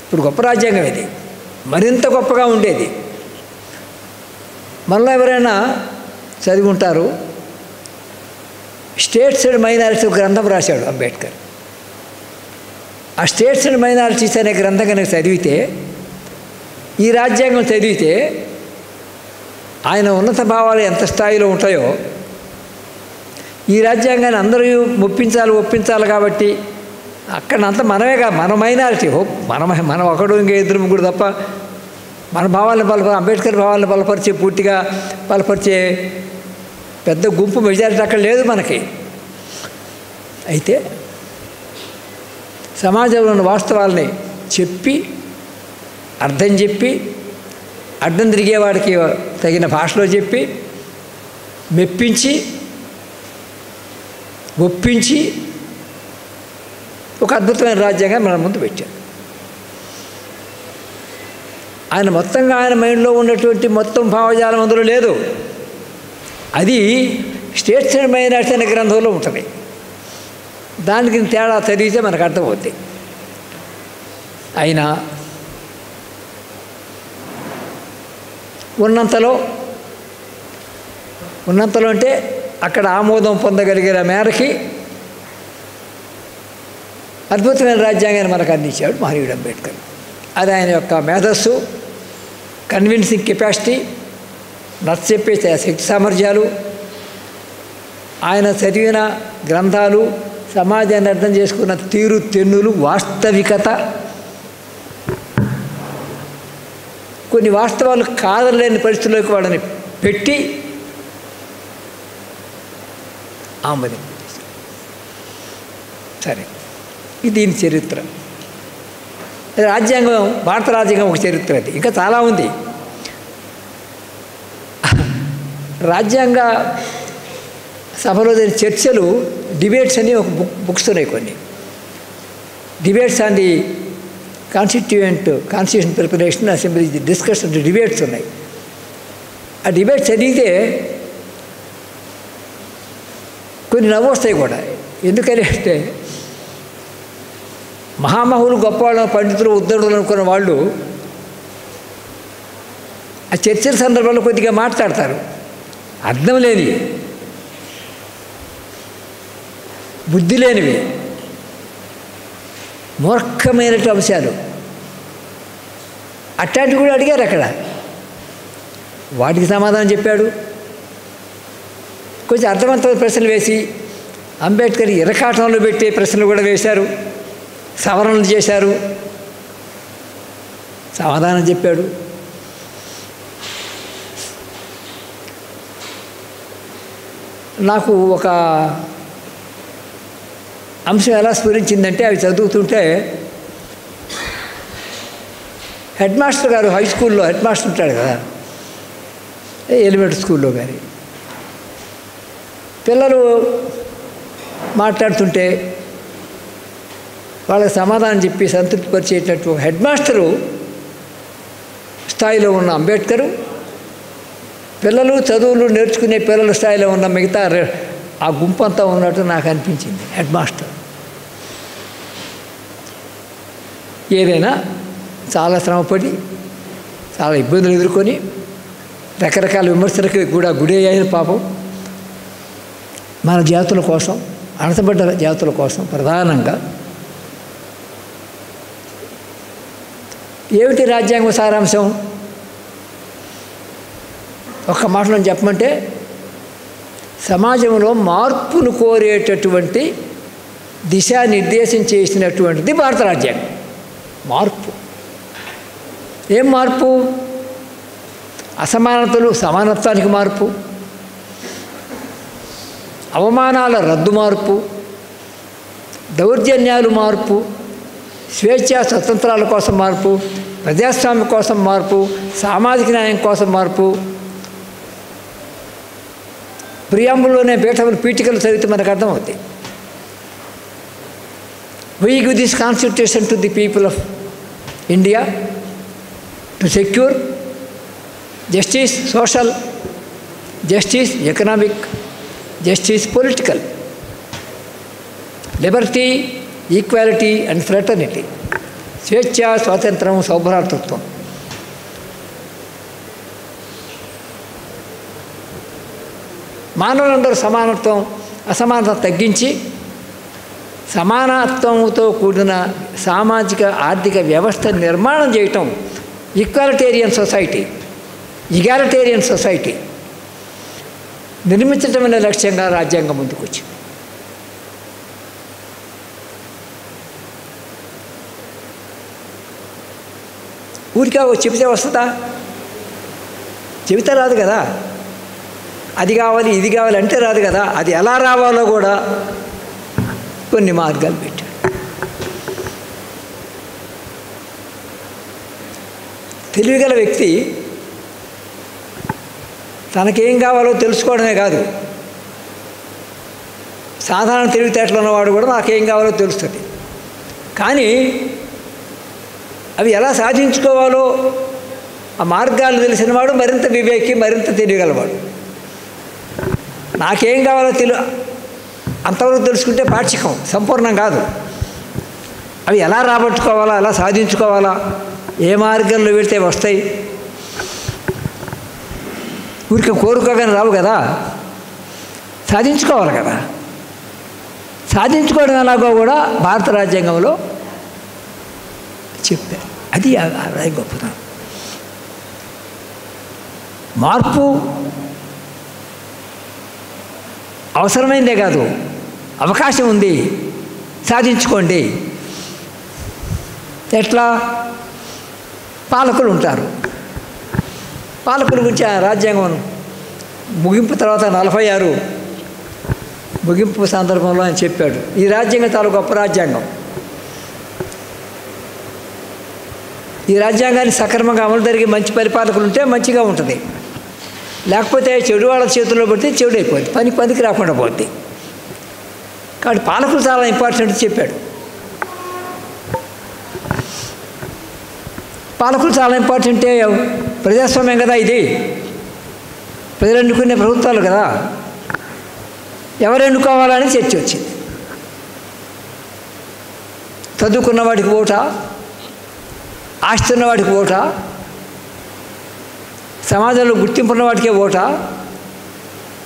ఇప్పుడు గొప్ప రాజ్యాంగం ఇది, మరింత గొప్పగా ఉండేది. మనలో ఎవరైనా చదివి ఉంటారు, స్టేట్స్ అండ్ మైనారిటీస్ గ్రంథం రాశాడు అంబేద్కర్. ఆ స్టేట్స్ అండ్ మైనారిటీస్ అనే గ్రంథం కనుక చదివితే, ఈ రాజ్యాంగం చదివితే ఆయన ఉన్నత భావాలు ఎంత స్థాయిలో ఉంటాయో, ఈ రాజ్యాంగాన్ని అందరూ ఒప్పించాలి కాబట్టి అక్కడంతా మనమేగా, మన మైనారిటీ మనం ఒకడు ఇంకా ఇద్దరు ముగ్గురు తప్ప మన భావాలను అంబేద్కర్ భావాలను పూర్తిగా బలపరిచే పెద్ద గుంపు మెజారిటీ అక్కడ లేదు మనకి. అయితే సమాజంలో ఉన్న వాస్తవాల్ని చెప్పి అడ్డం తిరిగేవాడికి తగిన భాషలో చెప్పి మెప్పించి ఒప్పించి ఒక అద్భుతమైన రాజ్యాంగం మన ముందు పెట్టారు. ఆయన మొత్తంగా ఆయన మైండ్లో ఉన్నటువంటి మొత్తం భావజాలం అందులో లేదు. అది స్టేట్స్ అండ్ మైనారిటీస్ అనే గ్రంథంలో ఉంటుంది. దానికి తేడా చదివితే మనకు అర్థమవుతుంది. అయినా ఉన్నంతలో అంటే అక్కడ ఆమోదం పొందగలిగిన మేరకి అద్భుతమైన రాజ్యాంగాన్ని మనకు అందించాడు మహనీయుడు అంబేద్కర్. అది ఆయన యొక్క మేధస్సు, కన్విన్సింగ్ కెపాసిటీ, నచ్చచెప్పే శక్తి సామర్థ్యాలు, ఆయన చదివిన గ్రంథాలు, సమాజాన్ని అర్థం చేసుకున్న తీరు తెన్నులు, వాస్తవికత, కొన్ని వాస్తవాలు కాదలేని పరిస్థితుల్లోకి వాళ్ళని పెట్టి ఆమోదం. సరే, ఇది దీని చరిత్ర. రాజ్యాంగం, భారత రాజ్యాంగం ఒక చరిత్ర. అది ఇంకా చాలా ఉంది. రాజ్యాంగ సభలో జరిగిన చర్చలు, డిబేట్స్ అని ఒక బుక్స్ ఉన్నాయి. కొన్ని debates on the constitution preparation assembly discussion debates ఉన్నాయి. ఆ డిబేట్స్ చదివితే కొన్ని నవ్వు వస్తాయి కూడా. ఎందుకని అంటే మహామహులు, గొప్పవాళ్ళు, పండితులు, ఉద్ధరులు అనుకున్న వాళ్ళు ఆ చర్చల సందర్భంలో కొద్దిగా మాట్లాడతారు. అర్థం లేనివి, బుద్ధి లేనివి, మూర్ఖమైనటువంటి అంశాలు అట్లాంటివి కూడా అడిగారు అక్కడ. వాటికి సమాధానం చెప్పాడు. కొంచెం అర్థవంతమైన ప్రశ్నలు వేసి అంబేద్కర్ ఇరకాటంలో పెట్టే ప్రశ్నలు కూడా వేశారు, సవరణలు చేశారు, సమాధానం చెప్పాడు. నాకు ఒక అంశం ఎలా స్ఫురించిందంటే, అవి చదువుతుంటే హెడ్ మాస్టర్ గారు, హై స్కూల్లో హెడ్ మాస్టర్ ఉంటాడు కదా, ఎలిమెంటరీ స్కూల్లో కానీ, పిల్లలు మాట్లాడుతుంటే వాళ్ళకి సమాధానం చెప్పి సంతృప్తిపరిచేటట్టు హెడ్ మాస్టరు స్థాయిలో ఉన్న అంబేద్కరు, పిల్లలు చదువులు నేర్చుకునే పిల్లల స్థాయిలో ఉన్న మిగతా ఆ గుంపంతా ఉన్నట్టు నాకు అనిపించింది. హెడ్ మాస్టర్ ఏదైనా చాలా శ్రమపడి, చాలా ఇబ్బందులు ఎదుర్కొని, రకరకాల విమర్శలకి కూడా గురి అయిన పాపం మన జాతుల కోసం, అణచబడ్డ జాతుల కోసం ప్రధానంగా. ఏమిటి రాజ్యాంగ సారాంశం? ఒక్క మాటలో చెప్పమంటే, సమాజంలో మార్పును కోరేటటువంటి దిశానిర్దేశం చేసినటువంటిది భారత రాజ్యాంగం. మార్పు. ఏం మార్పు? అసమానతలు సమానత్వానికి మార్పు, అవమానాల రద్దు మార్పు, దౌర్జన్యాలు మార్పు, స్వేచ్ఛా స్వతంత్రాల కోసం మార్పు, ప్రజాస్వామ్యం కోసం మార్పు, సామాజిక న్యాయం కోసం మార్పు. ప్రియాంబుల్లోనే పీఠికలు చదివితే మనకు అర్థమవుతాయి. We give this constitution to the people of India to secure justice, social justice, economic justice, political liberty, equality and fraternity. స్వేచ్ఛ, స్వాతంత్రం, సౌభ్రాతృత్వం. మానవులందరూ సమానత్వం, అసమానత తగ్గించి సమానత్వంతో కూడిన సామాజిక ఆర్థిక వ్యవస్థ నిర్మాణం చేయటం ఈక్వాలిటేరియన్ సొసైటీ, ఇగాలిటేరియన్ సొసైటీ నిర్మించటమనే లక్ష్యంగా రాజ్యాంగం ముందుకు వచ్చింది. ఊరికే చెబితే వస్తుందా? చెబితే రాదు కదా. అది కావాలి, ఇది కావాలి అంటే రాదు కదా. అది ఎలా రావాలో కూడా కొన్ని మార్గాలు పెట్టాడు. తెలివిగల వ్యక్తి తనకేం కావాలో తెలుసుకోవడమే కాదు, సాధారణ తెలివితేటలు ఉన్నవాడు కూడా నాకేం కావాలో తెలుస్తుంది. కానీ అవి ఎలా సాధించుకోవాలో ఆ మార్గాలు తెలిసినవాడు మరింత వివేకి, మరింత తెలియగలవాడు. నాకేం కావాలో అంతవరకు తెలుసుకుంటే పాక్షికం, సంపూర్ణం కాదు. అవి ఎలా రాబట్టుకోవాలా, ఎలా సాధించుకోవాలా, ఏ మార్గంలో వెళితే వస్తాయి. ఊరికి కోరుకోగానే రావు కదా, సాధించుకోవాలి కదా. సాధించుకోవడం ఎలాగో కూడా భారత రాజ్యాంగంలో చెప్పారు. అది గొప్పతనం. మార్పు అవసరమైందే కాదు, అవకాశం ఉంది, సాధించుకోండి. ఎట్లా? పాలకులు ఉంటారు. పాలకుల గురించి ఆ రాజ్యాంగం ముగింపు తర్వాత 46 ముగింపు సందర్భంలో ఆయన చెప్పాడు, ఈ రాజ్యాంగం చాలా గొప్ప రాజ్యాంగం. ఈ రాజ్యాంగాన్ని సక్రమంగా అమలు జరిగి మంచి పరిపాలకులు ఉంటే మంచిగా ఉంటుంది, లేకపోతే చెడు వాళ్ళ చేతుల్లో పడితే చెడు అయిపోద్ది, పనికి రాకుండా పోద్ది. కాబట్టి పాలకులు చాలా ఇంపార్టెంట్ చెప్పాడు. పాలకులు చాలా ఇంపార్టెంటే. ప్రజాస్వామ్యం కదా ఇది, ప్రజలు ఎన్నుకునే ప్రభుత్వాలు కదా, ఎవరు ఎన్నుకోవాలని చర్చ వచ్చింది. చదువుకున్న వాడికి ఓటా, ఆస్తి ఉన్నవాడికి ఓటా, సమాజంలో గుర్తింపు ఉన్న వాడికే ఓటా,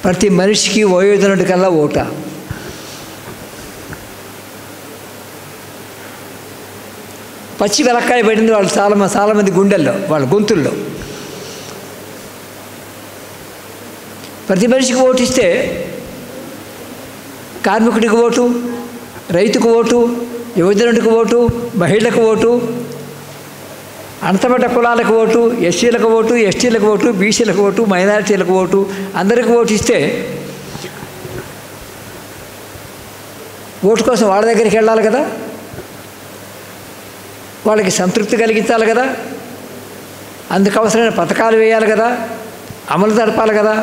ప్రతి మనిషికి వయోజనుడికల్లా ఓటా. పచ్చి వెలక్కాయ పడింది వాళ్ళు చాలామంది గుండెల్లో, వాళ్ళ గొంతుల్లో. ప్రతి మనిషికి ఓటిస్తే కార్మికుడికి ఓటు, రైతుకు ఓటు, యువజనుడికి ఓటు, మహిళలకు ఓటు, అంతపడ్డ కులాలకు ఓటు, ఎస్సీలకు ఓటు, ఎస్టీలకు ఓటు, బీసీలకు ఓటు, మైనారిటీలకు ఓటు, అందరికీ ఓటు ఇస్తే ఓటు కోసం వాళ్ళ దగ్గరికి వెళ్ళాలి కదా, వాళ్ళకి సంతృప్తి కలిగించాలి కదా, అందుకు అవసరమైన పథకాలు వేయాలి కదా, అమలు జరపాలి కదా.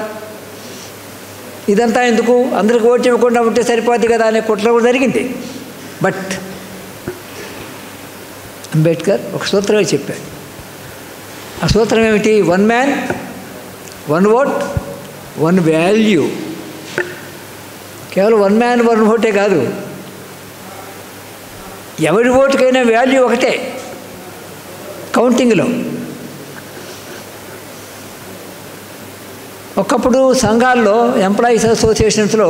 ఇదంతా ఎందుకు? అందరికి ఓటు ఇవ్వకుండా ఉంటే సరిపోద్ది కదా అనే కుట్ర కూడా జరిగింది. బట్ అంబేద్కర్ ఒక సూత్రమే చెప్పాడు. ఆ సూత్రం ఏమిటి? 1 man 1 vote 1 value. కేవలం 1 man 1 vote కాదు, ఎవరి ఓటుకైనా వాల్యూ ఒకటే కౌంటింగ్లో. ఒకప్పుడు సంఘాల్లో, ఎంప్లాయీస్ అసోసియేషన్స్లో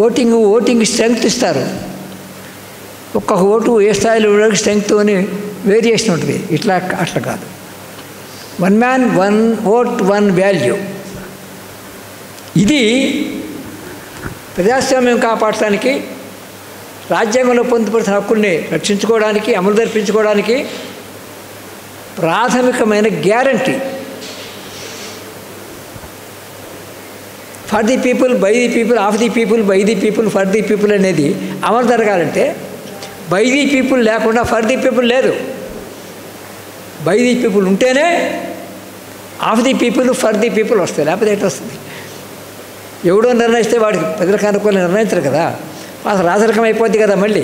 ఓటింగ్ స్ట్రెంగ్త్ ఇస్తారు. ఒక్కొక్క ఓటు ఏ స్థాయిలో స్ట్రెంగ్త్ అని వేరియేషన్ ఉంటుంది. అట్లా కాదు. 1 man 1 vote 1 value. ఇది ప్రజాస్వామ్యం కాపాడటానికి, రాజ్యాంగంలో పొందుపరిచిన హక్కుల్ని రక్షించుకోవడానికి, అమలు జరిపించుకోవడానికి ప్రాథమికమైన guarantee. For the people, by the people, of the people, by the people, for the people అనేది అమలు జరగాలంటే బై ది పీపుల్ లేకుండా ఫర్ ది పీపుల్ లేదు. బై ది పీపుల్ ఉంటేనే of the people, for the people వస్తాయి. లేకపోతే ఎట్లా వస్తుంది? ఎవడో నిర్ణయిస్తే వాడికి ప్రజలకు అనుకూలంగా నిర్ణయించరు కదా, అసలు రాజరికం అయిపోద్ది కదా మళ్ళీ.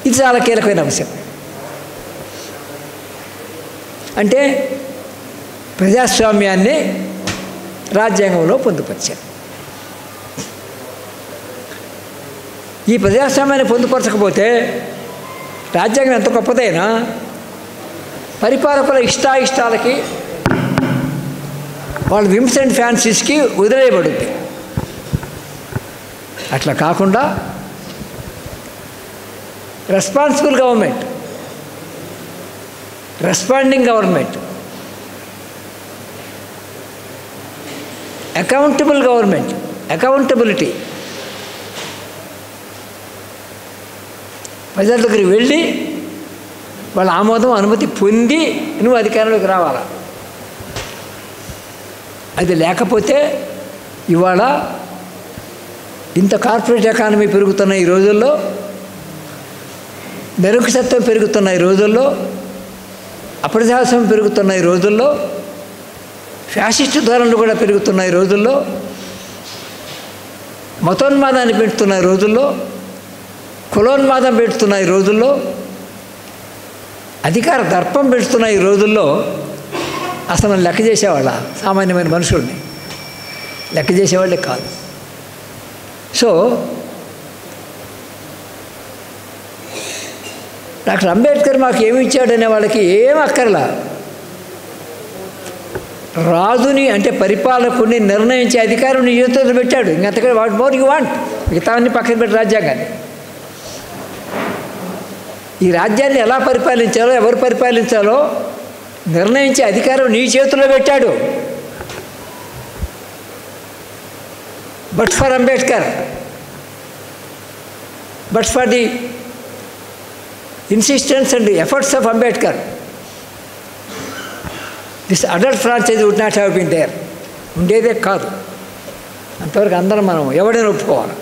ఇది చాలా కీలకమైన అంశం. అంటే ప్రజాస్వామ్యాన్ని రాజ్యాంగంలో పొందుపరిచారు. ఈ ప్రజాస్వామ్యాన్ని పొందుపరచకపోతే రాజ్యాంగం ఎంత గొప్పదైనా పరిపాలకుల ఇష్టాయిష్టాలకి, వాళ్ళ విమ్స్ అండ్ ఫ్యాన్సీస్కి వదిలేయబడుద్ది. అట్లా కాకుండా responsible government, responding government, accountable government, accountability, ప్రజల దగ్గరికి వెళ్ళి వాళ్ళ ఆమోదం, అనుమతి పొంది నువ్వు అధికారంలోకి రావాలా. అది లేకపోతే ఇవాళ ఇంత కార్పొరేట్ ఎకానమీ పెరుగుతున్న ఈ రోజుల్లో, నిరక్షరత్వం పెరుగుతున్న ఈ రోజుల్లో, అప్రజాస్వామ్యం పెరుగుతున్న ఈ రోజుల్లో, ఫ్యాసిస్టు ధోరణులు కూడా పెరుగుతున్న ఈ రోజుల్లో, మతోన్మాదాన్ని పెడుతున్న ఈ రోజుల్లో, కులోన్మాదం పెడుతున్న ఈ రోజుల్లో, అధికార దర్పం పెడుతున్న ఈ రోజుల్లో అసలు మనం లెక్క చేసేవాళ్ళ? సామాన్యమైన మనుషుల్ని లెక్క చేసేవాళ్ళే కాదు. సో డాక్టర్ అంబేద్కర్ మాకు ఏమి ఇచ్చాడనే వాళ్ళకి ఏం అక్కర్లా. రాజుని అంటే పరిపాలకుడిని నిర్ణయించే అధికారం నీ చేతుల్లో పెట్టాడు. ఇంకంతగా వాట్ మోర్ యూ వాంట్? మిగతావన్నీ పక్కన పెట్టి రాజ్యాంగాన్ని, ఈ రాజ్యాన్ని ఎలా పరిపాలించాలో, ఎవరు పరిపాలించాలో నిర్ణయించే అధికారం నీ చేతుల్లో పెట్టాడు. But for Ambedkar, but for the insistence and efforts of Ambedkar, this adult franchise would not have been there. ఉండేదే కాదు. అంతవరకు అందరం మనం ఎవడైనా ఒప్పుకోవాలి.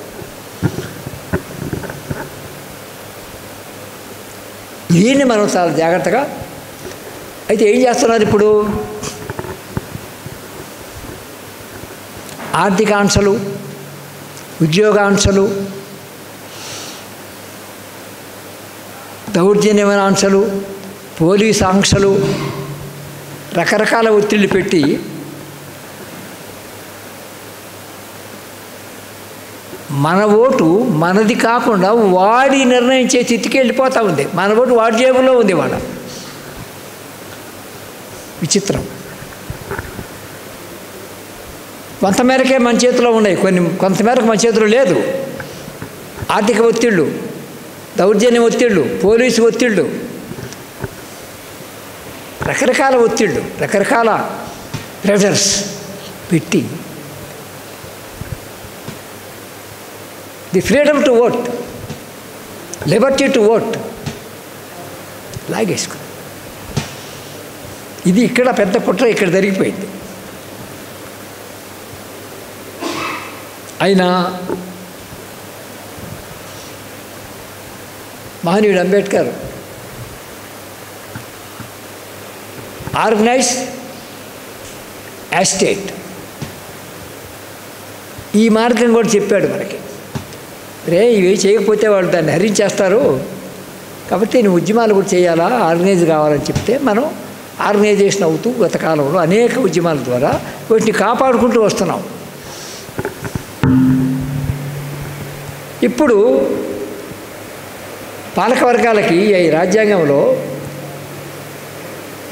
దీన్ని మనం చాలా జాగ్రత్తగా. అయితే ఏం చేస్తున్నారు ఇప్పుడు? ఆర్థిక ఆంక్షలు, ఉద్యోగాంక్షలు, దౌర్జన్యమైన ఆంక్షలు, పోలీస్ ఆంక్షలు, రకరకాల ఒత్తిళ్ళు పెట్టి మన ఓటు మనది కాకుండా వాడి నిర్ణయించే స్థితికి వెళ్ళిపోతూ ఉంది. మన ఓటు వాడి జేబులో ఉంది. వాళ్ళ విచిత్రం. కొంతమేరకే మన చేతిలో ఉన్నాయి, కొంతమేరకు మన చేతిలో లేదు. ఆర్థిక ఒత్తిళ్ళు, దౌర్జన్య ఒత్తిళ్ళు, పోలీసు ఒత్తిళ్ళు, రకరకాల ఒత్తిళ్ళు, రకరకాల ప్రెజర్స్ పెట్టి the freedom to vote, liberty to vote లాగేసుకుని. ఇది ఇక్కడ పెద్ద కుట్ర ఇక్కడ జరిగిపోయింది. అయినా మహనీయుడు అంబేద్కర్ ఆర్గనైజ్ ఎస్టేట్ ఈ మార్గం కూడా చెప్పాడు మనకి. ఇవి చేయకపోతే వాళ్ళు దాన్ని హరించేస్తారు, కాబట్టి నేను ఉద్యమాలు కూడా చేయాలా, ఆర్గనైజ్ కావాలని చెప్తే మనం ఆర్గనైజేషన్ అవుతూ గత కాలంలో అనేక ఉద్యమాల ద్వారా వీటిని కాపాడుకుంటూ వస్తున్నాం. ఇప్పుడు పాలకవర్గాలకి ఈ రాజ్యాంగంలో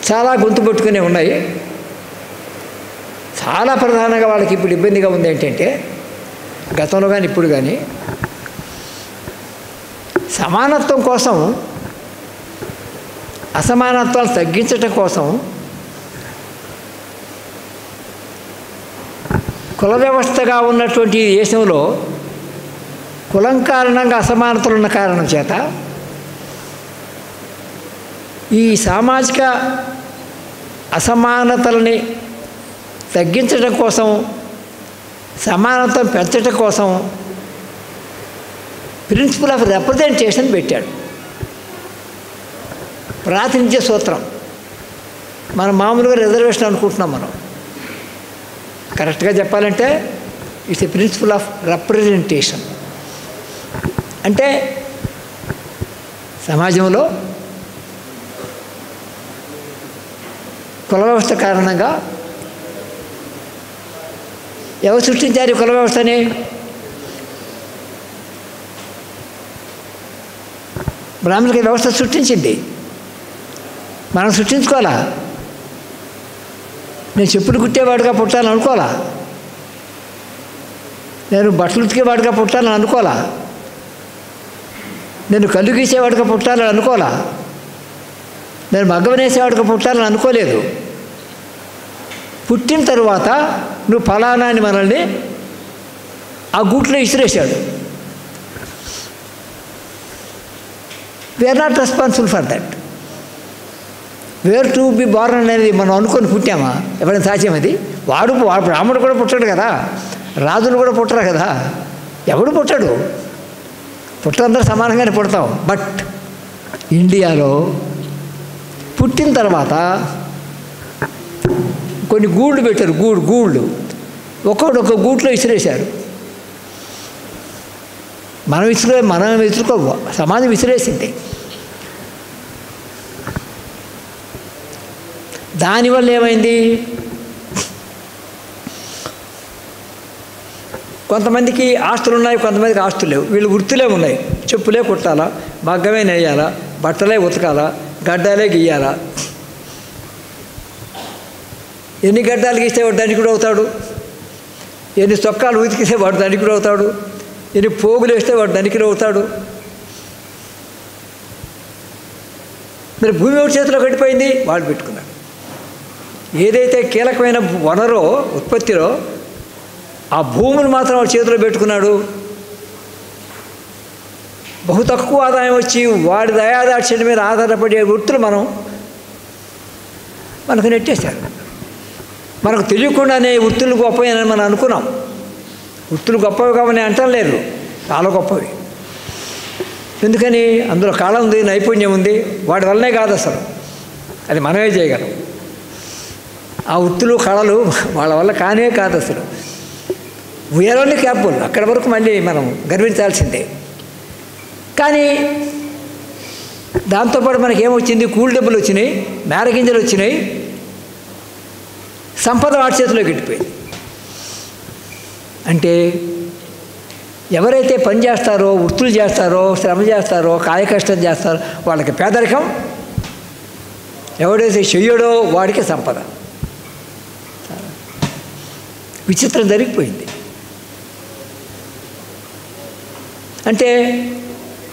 చాలా గొంతు పట్టుకునే ఉన్నాయి. చాలా ప్రధానంగా వాళ్ళకి ఇప్పుడు ఇబ్బందిగా ఉంది ఏంటంటే, గతంలో కానీ ఇప్పుడు కానీ సమానత్వం కోసం, అసమానత్వాలు తగ్గించటం కోసం కుల వ్యవస్థగా ఉన్నటువంటి ఈ దేశంలో కులం కారణంగా అసమానతలు ఉన్న కారణం చేత ఈ సామాజిక అసమానతలని తగ్గించడం కోసం, సమానత్వం పెంచడం కోసం ప్రిన్సిపల్ ఆఫ్ రిప్రజెంటేషన్ పెట్టాడు. ప్రాతినిధ్య సూత్రం. మనం మామూలుగా రిజర్వేషన్ అనుకుంటున్నాం. మనం కరెక్ట్గా చెప్పాలంటే it's a principle of representation. అంటే సమాజంలో కుల వ్యవస్థ కారణంగా ఎవరు సృష్టించారు ఈ కుల వ్యవస్థని? బ్రాహ్మణులకి వ్యవస్థ సృష్టించింది. మనం సృష్టించుకోవాలా? నేను చెప్పులు కుట్టేవాడిగా పుట్టాలని అనుకోవాలా? నేను బట్టలు ఉతికేవాడిగా పుట్టాలని అనుకోవాలా? నేను కళ్ళు గీసేవాడిగా పుట్టాలని అనుకోవాలా? నేను మగ్గం వేసేవాడిగా పుట్టాలని అనుకోలేదు. పుట్టిన తరువాత నువ్వు ఫలానా అని మనల్ని ఆ గూట్లో ఇసిరేశాడు. We're not responsible for that. Where to be born అనేది మనం అనుకొని పుట్టామా? ఎవరైనా సాధ్యం అది? వాడు బ్రాహ్మణుడు కూడా పుట్టాడు కదా, రాజులు కూడా పుట్టరు కదా, ఎవడు పుట్టాడు? పుట్టందరూ సమానంగానే పుడతాం. బట్ ఇండియాలో పుట్టిన తర్వాత కొన్ని గూళ్ళు పెట్టారు. గూళ్ళు ఒక్కొక్క గూట్లో ఇసిరేశారు. మనం విసురుకో, సమాజం విసిరేసింది. దానివల్ల ఏమైంది? కొంతమందికి ఆస్తులు ఉన్నాయి, కొంతమందికి ఆస్తులు లేవు. వీళ్ళు వృత్తులే ఉన్నాయి. చెప్పులే కుట్టాలా, మగ్గమే నేయాలా, బట్టలే ఉతకాలా, గడ్డాలే గీయాలా. ఎన్ని గడ్డాలు గీస్తే వాడు ధనికుడు అవుతాడు, ఎన్ని చొక్కాలు ఉతికిస్తే వాడు ధనికుడు అవుతాడు, ఎన్ని పోగులు వేస్తే వాడు ధనికుడు అవుతాడు. మరి భూమి ఒకటి చేతిలో గడిపోయింది, వాళ్ళు పెట్టుకున్నారు. ఏదైతే కీలకమైన వనరో, ఉత్పత్తిలో, ఆ భూములు మాత్రం వాడు చేతిలో పెట్టుకున్నాడు. బహు తక్కువ ఆదాయం వచ్చి వాడి దయాదాక్షిణ్యం మీద ఆధారపడే వృత్తులు మనకు నెట్టేశారు. మనకు తెలియకుండానే వృత్తులు గొప్పవి అని మనం అనుకున్నాం. వృత్తులు గొప్పవి కావని అంటం లేదు, చాలా గొప్పవి. ఎందుకని? అందులో కళ ఉంది, నైపుణ్యం ఉంది. వాడి వల్లనే కాదు అసలు, అది మనమే చేయగలం. ఆ వృత్తులు కళలు వాళ్ళ వల్ల కానే కాదు అసలు. We are only capable. అక్కడి వరకు మళ్ళీ మనం గర్వించాల్సిందే. కానీ దాంతోపాటు మనకి ఏమొచ్చింది? కూల్ డబ్బులు వచ్చినాయి, మేరగింజలు వచ్చినాయి, సంపద వాటి చేతిలో గట్టిపోయింది. అంటే ఎవరైతే పని చేస్తారో, వృత్తులు చేస్తారో, శ్రమ చేస్తారో, కాయకష్టం చేస్తారో వాళ్ళకి పేదరికం, ఎవడైతే చెయ్యడో వాడికి సంపద. విచిత్రం జరిగిపోయింది. అంటే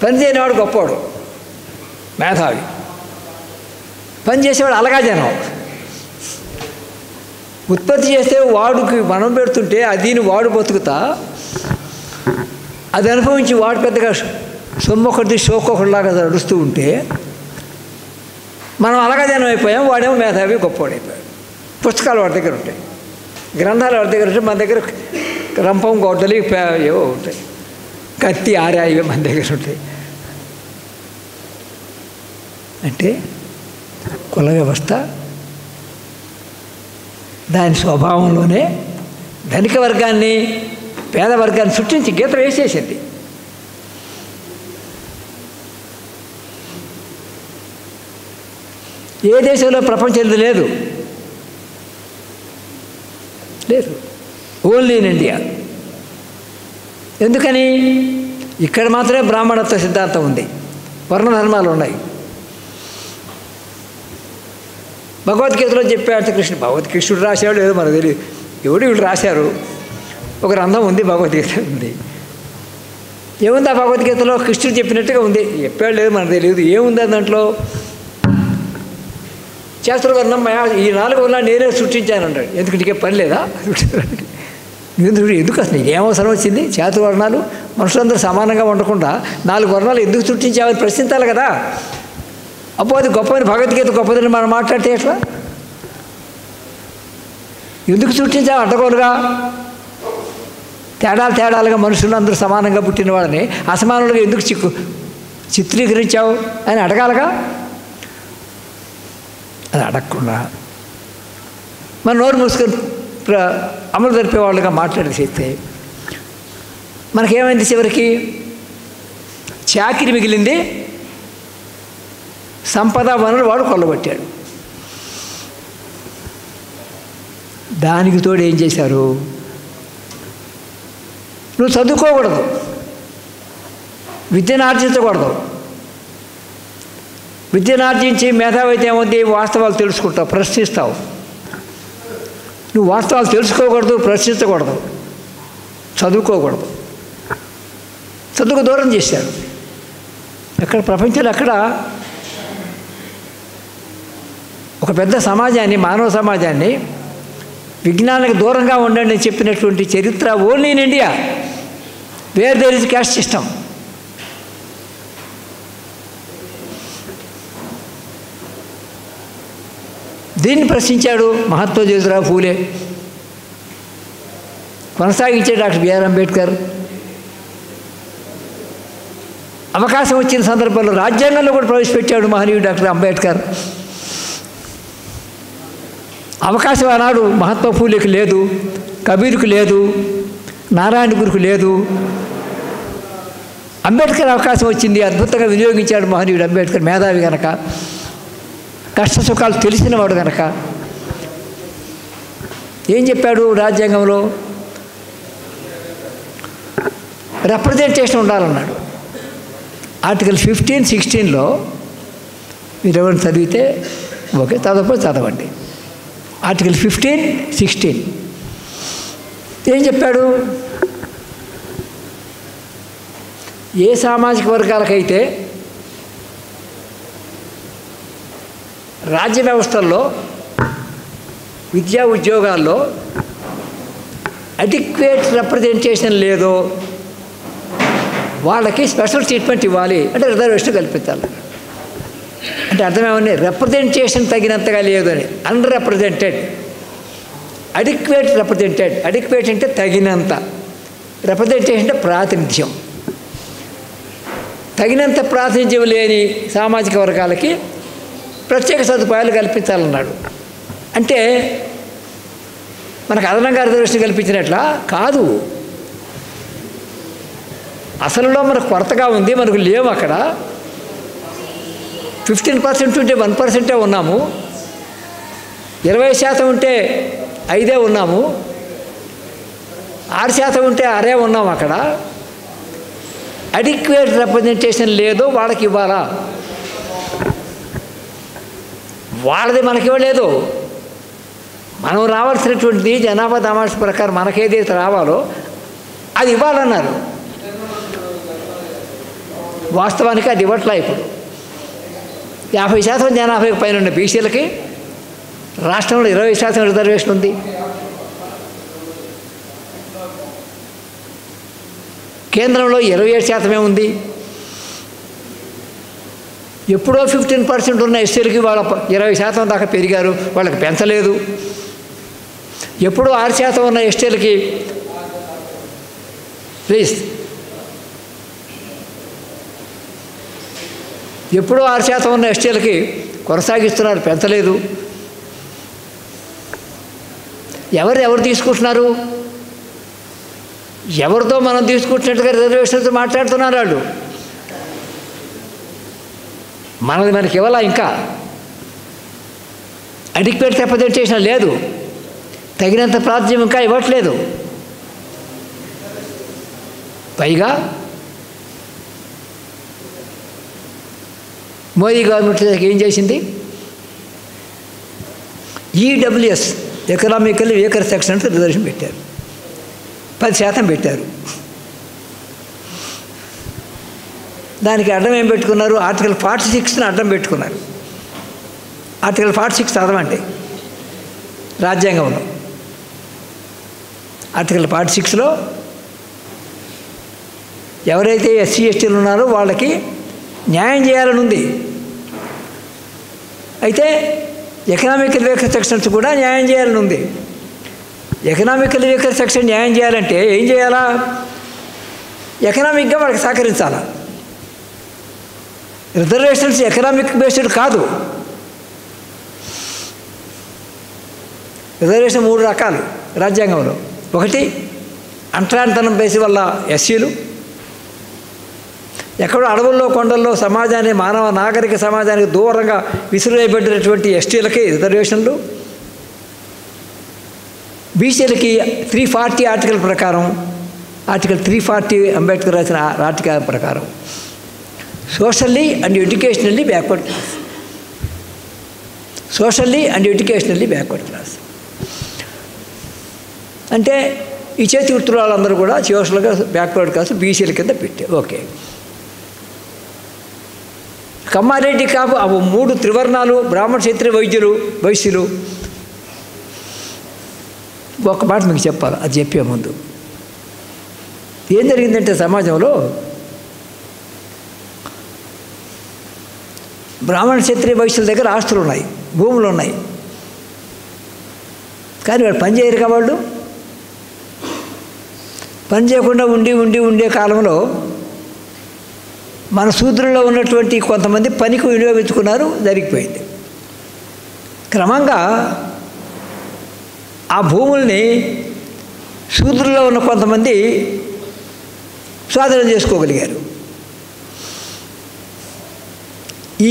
పని చేయనివాడు గొప్పవాడు, మేధావి. పని చేసేవాడు అలగా జనం. ఉత్పత్తి చేస్తే వాడుకి మనం పెడుతుంటే అది వాడు బతుకుతా, అది అనుభవించి వాడు పెద్దగా సొమ్మొకటి షోకొకటిలాగా నడుస్తూ ఉంటే మనం అలగా జనం అయిపోయాం. వాడేమో మేధావి, గొప్పవాడు అయిపోయాడు. పుస్తకాలు వాడి దగ్గర ఉంటాయి, గ్రంథాలు వాడి దగ్గర ఉంటాయి. మన దగ్గర రంపం, గొడ్డలి ఏవో ఉంటాయి, కత్తి, ఆరా ఇవే మన దగ్గర ఉంటాయి. అంటే కుల వ్యవస్థ దాని స్వభావంలోనే ధనిక వర్గాన్ని, పేద వర్గాన్ని సృష్టించి గీత వేసేసింది. ఏ దేశంలో ప్రపంచంలో లేదు, ఓన్లీ ఇన్ ఇండియా. ఎందుకని? ఇక్కడ మాత్రమే బ్రాహ్మణత్వ సిద్ధాంతం ఉంది, వర్ణ ధర్మాలు ఉన్నాయి. భగవద్గీతలో చెప్పాడు కృష్ణుడు రాశాడు లేదో మనకు తెలియదు, వీళ్ళు రాశారు. ఒక గ్రంథం ఉంది, భగవద్గీత ఉంది. ఏముంది ఆ భగవద్గీతలో? కృష్ణుడు చెప్పినట్టుగా ఉంది. చెప్పాడు లేదు మనకు తెలియదు. ఏముంది దాంట్లో? శాస్త్రవర్ణం ఈ 4 వర్ణాలు నేనే సృష్టించాను అంటాడు. ఎందుకు నీకే పని లేదా? ఎందుకు అసలు నీకేం అవసరం వచ్చింది? చాతుర్వర్ణాలు మనుషులందరూ సమానంగా ఉండకుండా 4 వర్ణాలు ఎందుకు సృష్టించామని ప్రశ్నించాలి కదా. అబ్బో అది గొప్పని, భగవద్గీత గొప్పదని మనం మాట్లాడితే ఎట్లా? ఎందుకు సృష్టించావు అడ్డగోలుగా? తేడాలుగా మనుషులందరూ సమానంగా పుట్టిన వాళ్ళని అసమానులుగా ఎందుకు చిత్రీకరించావు అని అడగాలగా. అది అడగకుండా మన నోరు మూసుకొని అమలు జరిపే వాళ్ళుగా మాట్లాడి చేస్తే మనకేమైంది? చివరికి చాకిరి మిగిలింది, సంపద వనరులు వాడు కొల్లగొట్టాడు. దానికి తోడు ఏం చేశారు? నువ్వు చదువుకోకూడదు, విద్యను ఆర్జించకూడదు. విద్యను ఆర్జించి మేధావైతే ఏముంది? వాస్తవాలు తెలుసుకుంటావు, ప్రశ్నిస్తావు. నువ్వు వాస్తవాలు తెలుసుకోకూడదు, ప్రశ్నించకూడదు, చదువుకోకూడదు. చదువుకు దూరం చేశారు. ఎక్కడ ప్రపంచంలో ఎక్కడ ఒక పెద్ద సమాజాన్ని, మానవ సమాజాన్ని విజ్ఞానానికి దూరంగా ఉండండి అని చెప్పినటువంటి చరిత్ర only in India, where there is caste system. దీన్ని ప్రశ్నించాడు మహాత్మా జ్యోతిరావు ఫూలే, కొనసాగించాడు డాక్టర్ బిఆర్ అంబేద్కర్. అవకాశం వచ్చిన సందర్భంలో రాజ్యాంగంలో కూడా ప్రవేశపెట్టాడు మహనీయుడు డాక్టర్ అంబేద్కర్. అవకాశం ఆనాడు మహాత్మా ఫూలేకి లేదు, కబీర్కు లేదు, నారాయణ గురుకు లేదు. అంబేద్కర్ అవకాశం వచ్చింది, అద్భుతంగా వినియోగించాడు మహనీయుడు అంబేద్కర్. మేధావి కనుక, కష్ట సుఖాలు తెలిసినవాడు కనుక. ఏం చెప్పాడు రాజ్యాంగంలో? రిప్రజెంటేషన్ ఉండాలన్నాడు. ఆర్టికల్ 15, 16లో మీరు ఎవరిని చదివితే ఓకే, చదవకపోతే చదవండి. ఆర్టికల్ 15, 16 ఏం చెప్పాడు? ఏ సామాజిక వర్గాలకైతే రాజ్య వ్యవస్థల్లో, విద్యా ఉద్యోగాల్లో అడిక్వేట్ రిప్రజెంటేషన్ లేదో వాళ్ళకి స్పెషల్ ట్రీట్మెంట్ ఇవ్వాలి, అంటే రిజర్వేషన్ కల్పించాలి. అంటే అర్థమేమని? రిప్రజెంటేషన్ తగినంతగా లేదు అని. Under represented, adequate represented. Adequate అంటే తగినంత, రిప్రజెంటేషన్ అంటే ప్రాతినిధ్యం. తగినంత ప్రాతినిధ్యం లేని సామాజిక వర్గాలకి ప్రత్యేక సదుపాయాలు కల్పించాలన్నాడు. అంటే మనకు అదనంగా రిజర్వేషన్ కల్పించినట్లా కాదు. అసలులో మనకు కొరతగా ఉంది, మనకు లేవు. అక్కడ 15% ఉంటే 1% ఉన్నాము, 20% ఉంటే 5 ఉన్నాము, 6% ఉంటే 6 ఉన్నాము. అక్కడ అడిక్వేట్ రిప్రజెంటేషన్ లేదో వాళ్ళకి ఇవ్వాలా? వాళ్ళది మనకి ఇవ్వలేదు. మనం రావాల్సినటువంటిది జనాభా దామాష ప్రకారం మనకేదైతే రావాలో అది ఇవ్వాలన్నారు. వాస్తవానికి అది ఇవ్వట్లా. ఇప్పుడు 50% జనాభాకి పైన ఉన్న బీసీలకి రాష్ట్రంలో 20% రిజర్వేషన్ ఉంది. కేంద్రంలో 27% ఉంది. ఎప్పుడో 15% ఉన్న ఎస్సీలకి వాళ్ళ 20% దాకా పెరిగారు, వాళ్ళకి పెంచలేదు. ఎప్పుడో 6% ఉన్న ఎస్టీలకి ప్లీజ్ ఎప్పుడో 6% ఉన్న ఎస్టీలకి కొనసాగిస్తున్నారు, పెంచలేదు. ఎవరు తీసుకుంటున్నారు? ఎవరితో మనం తీసుకుంటున్నట్టుగా రిజర్వేషన్తో మాట్లాడుతున్నారు వాళ్ళు. మనకి ఇవ్వాలా? ఇంకా అడిక్వేట్ రిప్రజెంటేషన్ లేదు, తగినంత ప్రాతినిధ్యం ఇంకా ఇవ్వట్లేదు. పైగా మోదీ గవర్నమెంట్ ఏం చేసింది? EWS, economical weaker sections reservation పెట్టారు, 10% పెట్టారు. దానికి అడ్డం ఏం పెట్టుకున్నారు? ఆర్టికల్ 46ని అడ్డం పెట్టుకున్నారు. ఆర్టికల్ 46 చదవండి రాజ్యాంగంలో. ఆర్టికల్ 46లో ఎవరైతే ఎస్సీ ఎస్టీలు ఉన్నారో వాళ్ళకి న్యాయం చేయాలని ఉంది. అయితే ఎకనామికల్ వీకర్ సెక్షన్స్ కూడా న్యాయం చేయాలని ఉంది. ఎకనామికల్ వీకర్ సెక్షన్ న్యాయం చేయాలంటే ఏం చేయాలా? ఎకనామిక్గా వాళ్ళకి సహకరించాలా. రిజర్వేషన్స్ ఎకనామిక్ బేస్డ్ కాదు. రిజర్వేషన్ 3 రకాలు రాజ్యాంగంలో. ఒకటి అంటరానితనం బేసి వల్ల ఎస్సీలు, ఎక్కడో అడవుల్లో కొండల్లో సమాజాన్ని మానవ నాగరిక సమాజానికి దూరంగా విసిరేయబడినటువంటి ఎస్టీలకి రిజర్వేషన్లు, బీసీలకి 340 ఆర్టికల్ ప్రకారం, ఆర్టికల్ 340 అంబేద్కర్ రాసిన ఆర్టికల్ ప్రకారం socially and educationally backward class. Socially and educationally backward class అంటే ఈ చేతి వృత్తుల వాళ్ళందరూ కూడా సోషల్గా బ్యాక్వర్డ్ క్లాస్ బీసీల కింద పెట్టే. ఓకే, కమ్మారెడ్డి కాపు అవి 3 త్రివర్ణాలు, బ్రాహ్మణ క్షత్రియ వైద్యులు వైశ్యులు. ఒక మాట మీకు చెప్పాలి, అది చెప్పే ముందు ఏం జరిగిందంటే సమాజంలో బ్రాహ్మణ క్షత్రియ వైశ్యుల దగ్గర ఆస్తులు ఉన్నాయి, భూములు ఉన్నాయి, కానీ వాళ్ళు పని చేయరు. వాళ్ళు పని చేయకుండా ఉండే కాలంలో మన శూద్రుల్లో ఉన్నటువంటి కొంతమంది పనికి వినియోగించుకున్నారు, జరిగిపోయింది. క్రమంగా ఆ భూముల్ని శూద్రుల్లో ఉన్న కొంతమంది స్వాధీనం చేసుకోగలిగారు.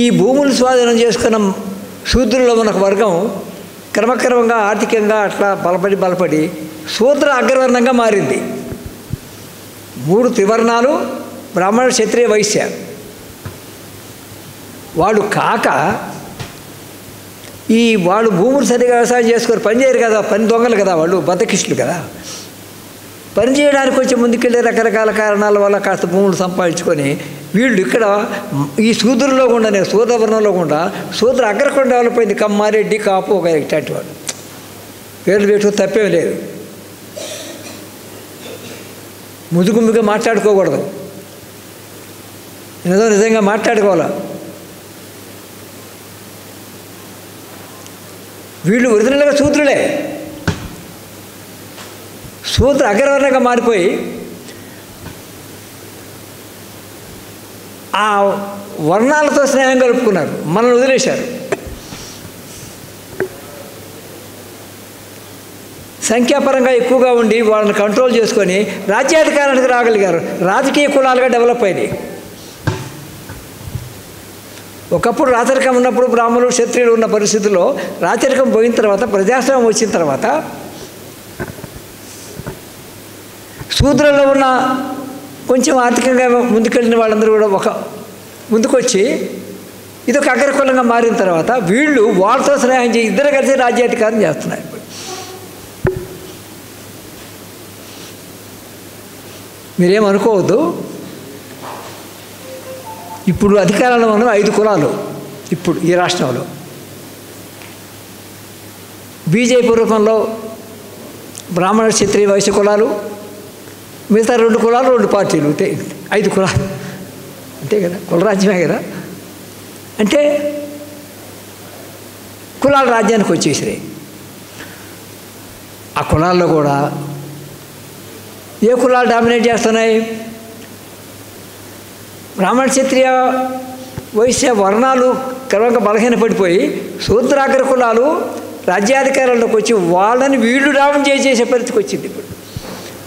ఈ భూములు స్వాధీనం చేసుకున్న శూద్రుల్లో ఉన్న వర్గం క్రమక్రమంగా ఆర్థికంగా అట్లా బలపడి శూద్ర అగ్రవర్ణంగా మారింది. 3 త్రివర్ణాలు, బ్రాహ్మణ క్షత్రియ వైశ్య. వాళ్ళు కాక వాళ్ళు భూములు సరిగా వ్యవసాయం చేసుకొని పని చేయరు కదా, పని దొంగలు కదా, వాళ్ళు బద్దకిష్టులు కదా. పని చేయడానికి కొంచెం ముందుకెళ్ళి రకరకాల కారణాల వల్ల కాస్త భూములు సంపాదించుకొని వీళ్ళు ఇక్కడ ఈ శూద్రుల్లో గుండానే, శూద్రవర్ణంలో గుండా శూద్ర అగ్రకొండ డెవలప్ అయింది. కమ్మారెడ్డి, కాపు, ఒక ఇట్లాంటి వాడు పేర్లు పెట్టు తప్పేం లేదు. ముదుగుమ్మిగా మాట్లాడుకోకూడదు, ఏదో నిజంగా మాట్లాడుకోవాలా. వీళ్ళు ఒరిజినల్గా శూద్రులే, శూద్ర అగ్రవర్ణంగా మారిపోయి ఆ వర్ణాలతో స్నేహం కలుపుకున్నారు, మనల్ని వదిలేశారు. సంఖ్యాపరంగా ఎక్కువగా ఉండి వాళ్ళని కంట్రోల్ చేసుకొని రాజ్యాధికారానికి రాగలిగారు. రాజకీయ కులాలుగా డెవలప్ అయినాయి. ఒకప్పుడు రాచరికం ఉన్నప్పుడు బ్రాహ్మణులు క్షత్రియులు ఉన్న పరిస్థితుల్లో రాచరికం పోయిన తర్వాత, ప్రజాస్వామ్యం వచ్చిన తర్వాత శూద్రుల్లో ఉన్న కొంచెం ఆర్థికంగా ముందుకెళ్ళిన వాళ్ళందరూ కూడా ముందుకొచ్చి ఇదొక అగ్రకులంగా మారిన తర్వాత వీళ్ళు వాళ్ళతో స్నేహం చేసి ఇద్దరు కలిసి రాజ్యాధికారం చేస్తున్నారు. మీరేమనుకోవద్దు. ఇప్పుడు అధికారంలో ఉన్న 5 కులాలు ఇప్పుడు ఈ రాష్ట్రంలో. బీజేపీ రూపంలో బ్రాహ్మణ క్షత్రియ వైశ్య కులాలు, మిగతా 2 కులాలు 2 పార్టీలు, 5 కులాలు అంతే కదా, కులరాజ్యమే కదా. అంటే కులాల రాజ్యానికి వచ్చేసినాయి. ఆ కులాల్లో కూడా ఏ కులాలు డామినేట్ చేస్తున్నాయి? బ్రాహ్మణ క్షత్రియ వైశ్య వర్ణాలు క్రమంగా బలహీనపడిపోయి శూద్రాగ్ర కులాలు రాజ్యాధికారంలోకి వచ్చి వాళ్ళని వీళ్ళు డామినేట్ చేసే పరిస్థితికి వచ్చింది. ఇప్పుడు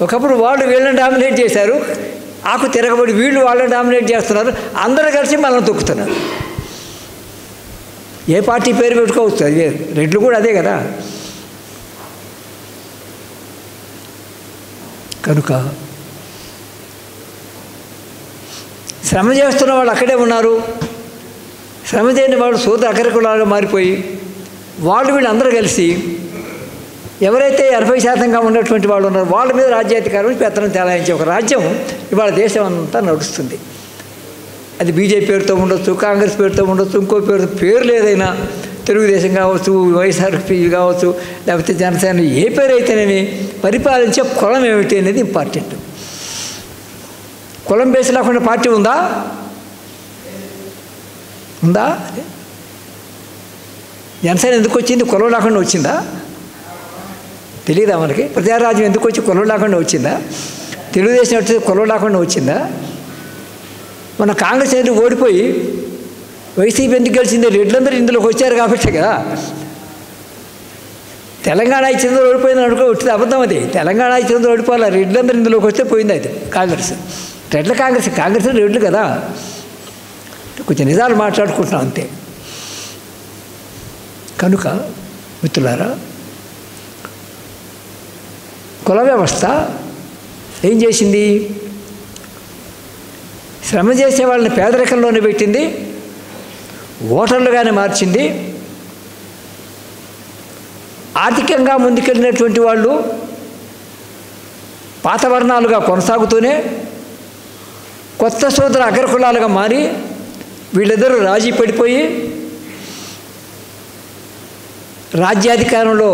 ఒకప్పుడు వాళ్ళు వీళ్ళని డామినేట్ చేశారు, ఆకు తిరగబడి వీళ్ళు వాళ్ళని డామినేట్ చేస్తున్నారు. అందరూ కలిసి మనల్ని తొక్కుతున్నారు. ఏ పార్టీ పేరు పెట్టుకోవచ్చు, అదే రెడ్లు కూడా అదే కదా. కనుక శ్రమ చేస్తున్న వాళ్ళు అక్కడే ఉన్నారు. శ్రమ చేయని వాళ్ళు శూద్ర అగ్రకులాలుగా మారిపోయి వాళ్ళు వీళ్ళందరూ కలిసి ఎవరైతే 80% ఉన్నటువంటి వాళ్ళు ఉన్నారో వాళ్ళ మీద రాజ్యాధికారం పెత్తనం తేలాయించే ఒక రాజ్యం ఇవాళ దేశం అంతా నడుస్తుంది. అది బీజేపీ పేరుతో ఉండొచ్చు, కాంగ్రెస్ పేరుతో ఉండొచ్చు, ఇంకో పేరుతో, పేర్లు ఏదైనా తెలుగుదేశం కావచ్చు, వైఎస్ఆర్పీ కావచ్చు, లేకపోతే జనసేన ఏ పేరు అయితేనేమి పరిపాలించే కులం ఏమిటి అనేది ఇంపార్టెంట్. కులం బేస్ లేకుండా పార్టీ ఉందా? జనసేన ఎందుకు వచ్చింది? కులం లేకుండా వచ్చిందా? తెలియదా మనకి? ప్రజారాజ్యం ఎందుకు వచ్చి కులం లేకుండా వచ్చిందా? తెలుగుదేశం వచ్చి కులం లేకుండా వచ్చిందా? మన కాంగ్రెస్ ఎందుకు ఓడిపోయి వైసీపీ ఎందుకు గెలిచింది? రెడ్లందరూ ఇందులోకి వచ్చారు కాబట్టి కదా. తెలంగాణ ఇచ్చిందో ఓడిపోయింది అనుకో, వచ్చింది అబద్ధం. అది తెలంగాణ ఇచ్చిందో ఓడిపోవాలి, రెడ్లందరూ ఇందులోకి వస్తే పోయింది. అయితే కాంగ్రెస్ రెడ్ల కాంగ్రెస్ రెడ్లు కదా. కొంచెం నిజాలు మాట్లాడుకుంటున్నాం అంతే. కనుక మిత్రులారా, కుల వ్యవస్థ ఏం చేసింది? శ్రమ చేసే వాళ్ళని పేదరికంలోనే పెట్టింది, ఓటర్లుగానే మార్చింది. ఆర్థికంగా ముందుకెళ్ళినటువంటి వాళ్ళు పాత వర్ణాలుగా కొనసాగుతూనే కొత్త సోదర అగ్రకులాలుగా మారి వీళ్ళిద్దరూ రాజీ పడిపోయి రాజ్యాధికారంలో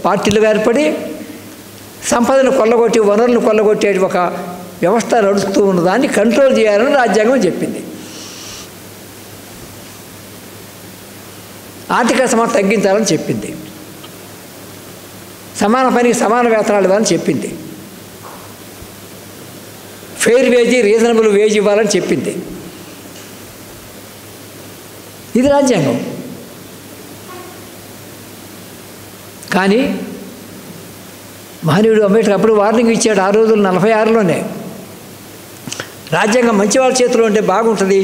పార్టీలుగా ఏర్పడి సంపదను కొల్లగొట్టి వనరులను కొల్లగొట్టే ఒక వ్యవస్థ నడుస్తూ ఉన్నదాన్ని కంట్రోల్ చేయాలని రాజ్యాంగం చెప్పింది. ఆర్థిక సమానత తగ్గించాలని చెప్పింది. సమాన పనికి సమాన వేతనాలు ఇవ్వాలని చెప్పింది. ఫెయిర్ వేజ్, రీజనబుల్ వేజ్ ఇవ్వాలని చెప్పింది. ఇది రాజ్యాంగం. కానీ మహనీయుడు అంబేద్కర్ అప్పుడు వార్నింగ్ ఇచ్చాడు. ఆ రోజులు 46లోనే రాజ్యాంగం మంచి వాళ్ళ చేతిలో ఉంటే బాగుంటుంది,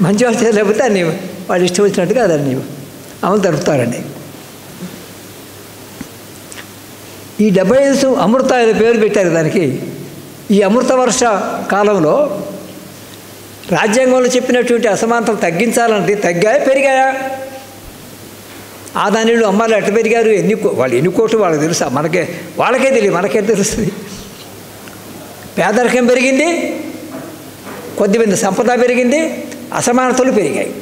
మంచి వాళ్ళ చేతిలో లేకపోతే అన్ని వాళ్ళు ఇష్టం వచ్చినట్టుగా దాన్ని అమలు జరుపుతారండి. ఈ 75 అమృతాల పేరు పెట్టారు దానికి. ఈ అమృత వర్ష కాలంలో రాజ్యాంగంలో చెప్పినటువంటి అసమానతలు తగ్గించాలంటే తగ్గాయా పెరిగాయా? ఆదానీళ్ళు అమ్మాయిలు ఎట్ట పెరిగారు, వాళ్ళు ఎన్ని కోట్లు వాళ్ళకి తెలుసా? వాళ్ళకే తెలియదు, మనకేం తెలుస్తుంది? పేదరికం పెరిగింది, కొద్దిమంది సంపద పెరిగింది, అసమానతలు పెరిగాయి.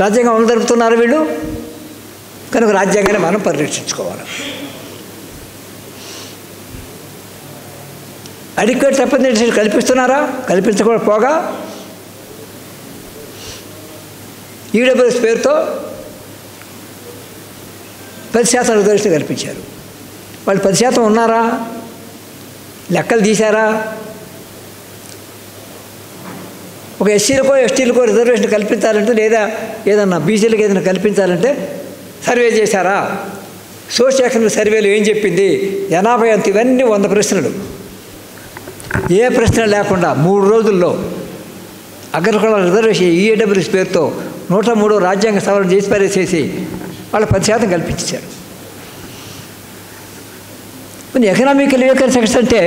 రాజ్యాంగం అమలు జరుపుతున్నారు వీళ్ళు. కనుక రాజ్యాంగాన్ని మనం పరిరక్షించుకోవాలి. Adequate representation కల్పిస్తున్నారా? కల్పించకుండా పోగా ఈడబ్ల్యూఎస్ పేరుతో 10% రిజర్వేషన్ కల్పించారు. వాళ్ళు 10% ఉన్నారా? లెక్కలు తీశారా? ఒక ఎస్సీలకో ఎస్టీలకో రిజర్వేషన్ కల్పించాలంటే, లేదా ఏదన్నా బీసీలకు ఏదైనా కల్పించాలంటే సర్వే చేశారా? సోషల్ ఎకనామిక్ సర్వేలు ఏం చెప్పింది? జనాభా ఎంత? ఇవన్నీ 100 ప్రశ్నలు. ఏ ప్రశ్న లేకుండా 3 రోజుల్లో అగ్రకులాల రిజర్వేషన్ ఈడబ్ల్యూఎస్ పేరుతో 103 రాజ్యాంగ సవరణ చేసి పరిచేసి వాళ్ళు 10% కల్పించారు. మరి ఎకనామికల్ వీకర్ సెక్షన్స్ అంటే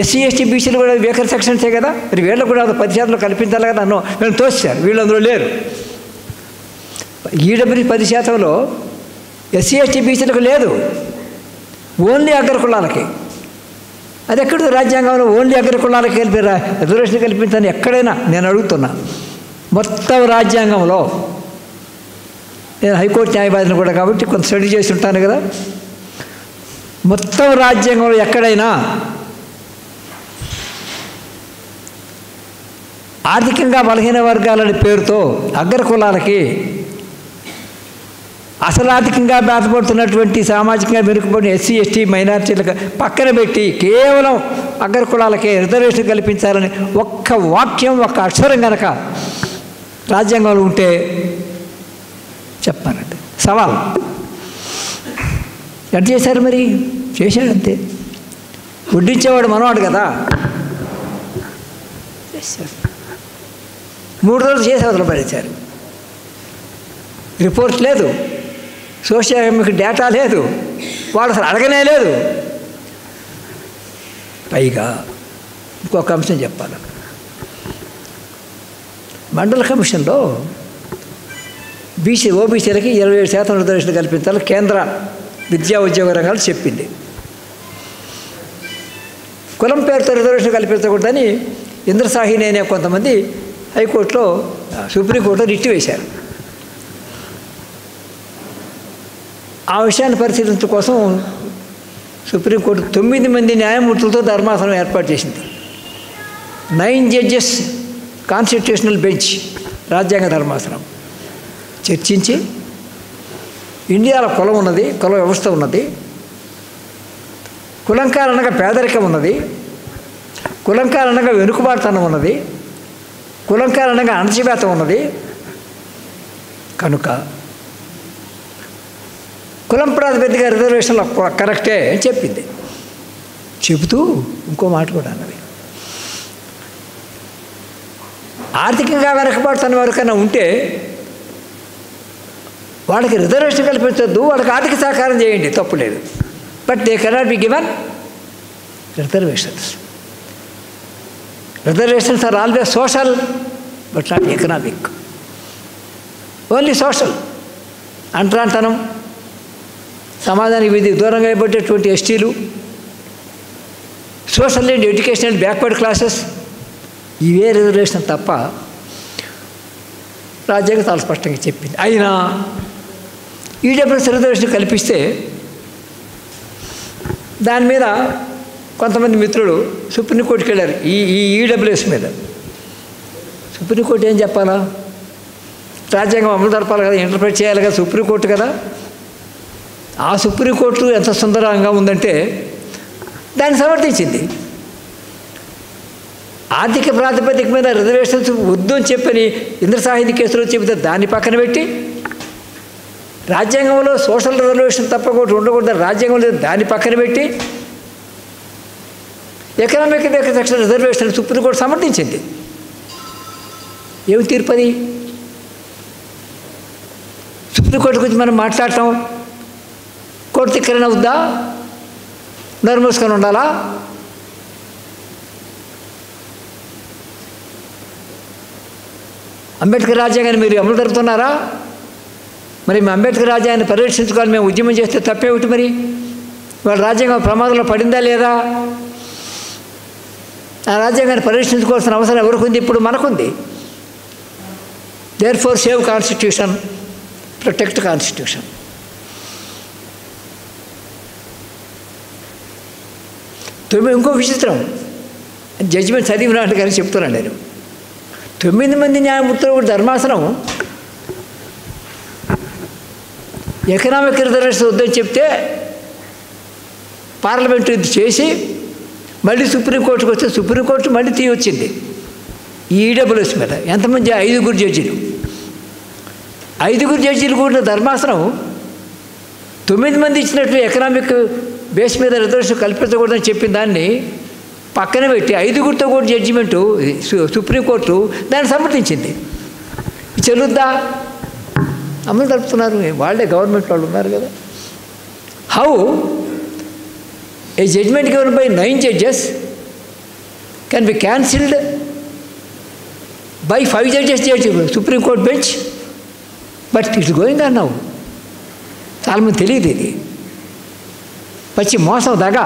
ఎస్సీ ఎస్టీ బీసీలు కూడా వీకర్ సెక్షన్సే కదా. మరి వీళ్ళకు కూడా 10% కల్పించాలి కదా. వీళ్ళు తోస్తారు, వీళ్ళు అందులో లేరు. ఈడబ్ల్యూఎస్ 10%లో ఎస్సీ ఎస్టీ బీసీలకు లేదు, ఓన్లీ అగ్రకులాలకి. అది ఎక్కడ రాజ్యాంగంలో ఓన్లీ అగ్రకులాలకి రిజర్వేషన్ కల్పించని ఎక్కడైనా నేను అడుగుతున్నా. మొత్తం రాజ్యాంగంలో, నేను హైకోర్టు న్యాయవాదిని కూడా కాబట్టి కొంత స్టడీ చేసి ఉంటాను కదా, మొత్తం రాజ్యాంగంలో ఎక్కడైనా ఆర్థికంగా బలహీన వర్గాలని పేరుతో అగ్రకులాలకి, అసలు ఆర్థికంగా బాధపడుతున్నటువంటి సామాజికంగా వెనుకబడిన ఎస్సీ ఎస్టీ మైనార్టీలకు పక్కన పెట్టి కేవలం అగ్రకులాలకే రిజర్వేషన్ కల్పించాలని ఒక్క వాక్యం, ఒక్క అక్షరం కనుక రాజ్యాంగంలో ఉంటే చెప్పారంటే సవాల్. ఎట్లా చేశారు? మరి చేశాడంతే. వడ్డించేవాడు మనవాడు కదా. 3 రోజులు చేసి అవతల పడేశారు. రిపోర్ట్ లేదు, సోషల్ ఎకనామిక్ డేటా లేదు, వాడు అసలు అడగనే లేదు. పైగా ఇంకొక అంశం చెప్పాలి. మండల కమిషన్లో ఓబీసీలకి 27% రిజర్వేషన్ కల్పించాలని కేంద్ర విద్యా ఉద్యోగ రంగాలు చెప్పింది. కులం పేరుతో రిజర్వేషన్ కల్పించకూడదని ఇంద్రసాహిని అనే కొంతమంది హైకోర్టులో సుప్రీంకోర్టులో రిట్ వేశారు. ఆ విషయాన్ని పరిశీలించడం కోసం సుప్రీంకోర్టు 9 మంది న్యాయమూర్తులతో ధర్మాసనం ఏర్పాటు చేసింది. 9 జడ్జెస్ కాన్స్టిట్యూషనల్ బెంచ్, రాజ్యాంగ ధర్మాసనం చర్చించి ఇండియాలో కులం ఉన్నది, కుల వ్యవస్థ ఉన్నది, కులం కారణంగా పేదరికం ఉన్నది, కులం కారణంగా వెనుకబాటుతనం ఉన్నది, కులం కారణంగా అణచివేత ఉన్నది, కనుక కులం ప్రాతిపదికగా రిజర్వేషన్లు కరెక్టే అని చెప్పింది. చెబుతూ ఇంకో మాట కూడా అన్నది, ఆర్థికంగా వెనకబాటుతున్న వరకైనా ఉంటే వాళ్ళకి రిజర్వేషన్ కల్పించొద్దు, వాళ్ళకి ఆర్థిక సహకారం చేయండి, తప్పు లేదు. But they cannot be given reservations. Reservations are always social but not economic. Only social. అంటరాంతనం, సమాజానికి విధి దూరంగా అయిపోయేటువంటి ఎస్టీలు, social and educational backward classes, ఇవే రిజర్వేషన్ తప్ప రాజ్యాంగం చాలా స్పష్టంగా చెప్పింది. అయినా ఈడబ్ల్యూఎస్ రిజర్వేషన్ కల్పిస్తే దాని మీద కొంతమంది మిత్రులు సుప్రీంకోర్టుకి వెళ్ళారు. ఈ ఈడబ్ల్యూఎస్ మీద సుప్రీంకోర్టు ఏం చెప్పాలా? రాజ్యాంగం అమలు జరపాలి కదా, ఇంటర్ప్రిట్ చేయాలి కదా, సుప్రీంకోర్టు కదా. ఆ సుప్రీంకోర్టు ఎంత సుందరంగా ఉందంటే దాన్ని సమర్థించింది. ఆర్థిక ప్రాతిపదిక మీద రిజర్వేషన్స్ వద్దు అని చెప్పని ఇంద్రసాహితీ కేసులో చెబితే దాన్ని పక్కన పెట్టి, రాజ్యాంగంలో సోషల్ రిజర్వేషన్ తప్పకుండా ఉండకూడదు రాజ్యాంగంలో దాన్ని పక్కన పెట్టి ఎకనామిక్ సెక్షన్ రిజర్వేషన్ సుప్రీంకోర్టు సమర్థించింది. ఏమి తీర్పది? సుప్రీంకోర్టు గురించి మనం మాట్లాడటం కోర్టు తిక్కరన వద్దా? నోరు మూసుకొని ఉండాలా? అంబేద్కర్ రాజ్యాంగాన్ని మీరు అమలు జరుపుతున్నారా? మరి మీ అంబేద్కర్ రాజ్యాంగాన్ని పరిరక్షించుకోవాలి మేము ఉద్యమం చేస్తే తప్పేమిటి? మరి వాళ్ళ రాజ్యాంగం ప్రమాదంలో పడిందా లేదా? ఆ రాజ్యాంగాన్ని పరిరక్షించుకోవాల్సిన అవసరం ఎవరికి ఉంది? ఇప్పుడు మనకుంది. Therefore save constitution, protect constitution. ఇంకో విచిత్రం, జడ్జిమెంట్ చదివినట్టు కానీ చెప్తున్నాను నేను. 9 మంది న్యాయమూర్తులు ధర్మాసనం ఎకనామిక్ రిజర్వేషన్ వద్దని చెప్తే పార్లమెంటు ఇది చేసి మళ్ళీ సుప్రీంకోర్టుకు వస్తే సుప్రీంకోర్టు మళ్ళీ వచ్చింది ఈ ఈడబ్ల్యూఎస్ మీద. ఎంతమంది? 5 జడ్జీలు. 5 జడ్జీలు కూడా ధర్మాసనం 9 మంది ఇచ్చినట్టు ఎకనామిక్ బేస్ మీద రిజర్వేషన్ కల్పించకూడదని చెప్పిన దాన్ని పక్కన పెట్టి 5 కూడా జడ్జిమెంటు సుప్రీంకోర్టు దాన్ని సమర్థించింది. చెల్లుద్దా? అమలు జరుపుతున్నారు, వాళ్ళే గవర్నమెంట్ వాళ్ళు ఉన్నారు కదా. How a judgement given by 9 judges can be cancelled by 5 judges Supreme Court bench? But it's going on now. చాలామంది తెలియదు ఇది. పచ్చి మోసం దగ్గ.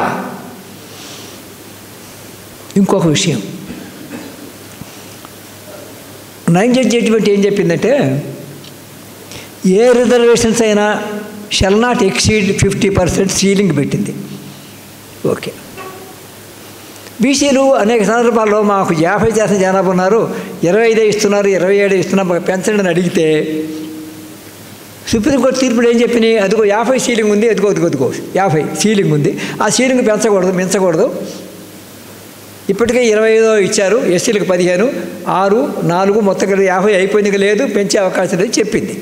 ఇంకొక విషయం, 9 జడ్జ్ జడ్జిమెంట్ ఏం చెప్పిందంటే ఏ రిజర్వేషన్స్ అయినా షెల్ నాట్ ఎక్సీడ్ 50% సీలింగ్ పెట్టింది. ఓకే. బీసీలు అనేక సందర్భాల్లో మాకు 50% జనాభా ఉన్నారు, 25 ఇస్తున్నారు, 27 ఇస్తున్నారు, మాకు పెంచండి అని అడిగితే సుప్రీంకోర్టు తీర్పులు ఏం చెప్పినాయి? అదిగో 50 సీలింగ్ ఉంది, అదిగో 50 సీలింగ్ ఉంది, ఆ సీలింగ్ మించకూడదు. ఇప్పటికే 25 ఇచ్చారు, ఎస్సీలకు 15, 6, 4 మొత్తం 50 అయిపోయింది, లేదు పెంచే అవకాశం లేదు చెప్పింది.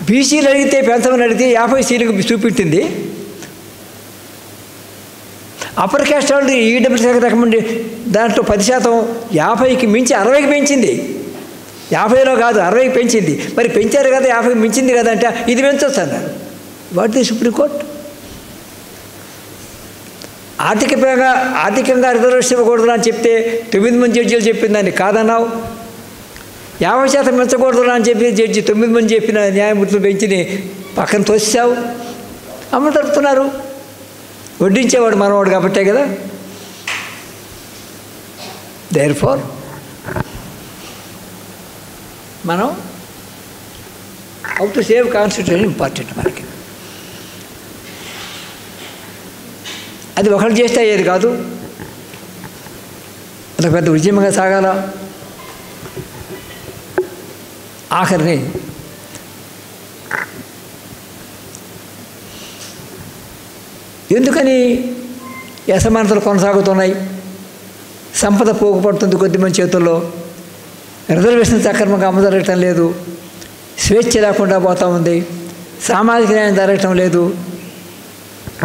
బీసీలు అడిగితే పెంచమని అడిగితే 50 సీలింగ్ చూపించింది. అప్పర్ క్యాస్ట్ వాళ్ళు ఈడబ్ల్యూఎస్ రికమెండ్ దాంట్లో 10% 50కి మించి 60కి పెంచింది. 50లో కాదు 60కి పెంచింది. మరి పెంచారు కదా, 50కి మించింది కదా అంటే ఇది పెంచొచ్చు అన్నారు. What the supreme court? ఆర్థికంగా రిజర్వేషన్ ఇవ్వకూడదు అని చెప్తే 9 మంది జడ్జీలు చెప్పిన దాన్ని కాదన్నావు. 50% పెంచకూడదు అని చెప్పి జడ్జి 9 మంది చెప్పిన న్యాయమూర్తులు బెంచ్ని పక్కన తోసావు. అమలు జరుపుతున్నారు. వడ్డించేవాడు మనవాడు కాబట్టే కదా. దేర్ఫోర్ మనం how to save constitution important మనకి. అది ఒకళ్ళు చేస్తే అయ్యేది కాదు, అదొక పెద్ద ఉద్యమంగా సాగాల. ఆఖరిని ఎందుకని ఈ అసమానతలు కొనసాగుతున్నాయి? సంపద పోగుపడుతుంది కొద్దిమంది చేతుల్లో, రిజర్వేషన్ సక్రమంగా అమలు జరగటం లేదు, స్వేచ్ఛ లేకుండా పోతూ ఉంది, సామాజిక న్యాయం జరగటం లేదు,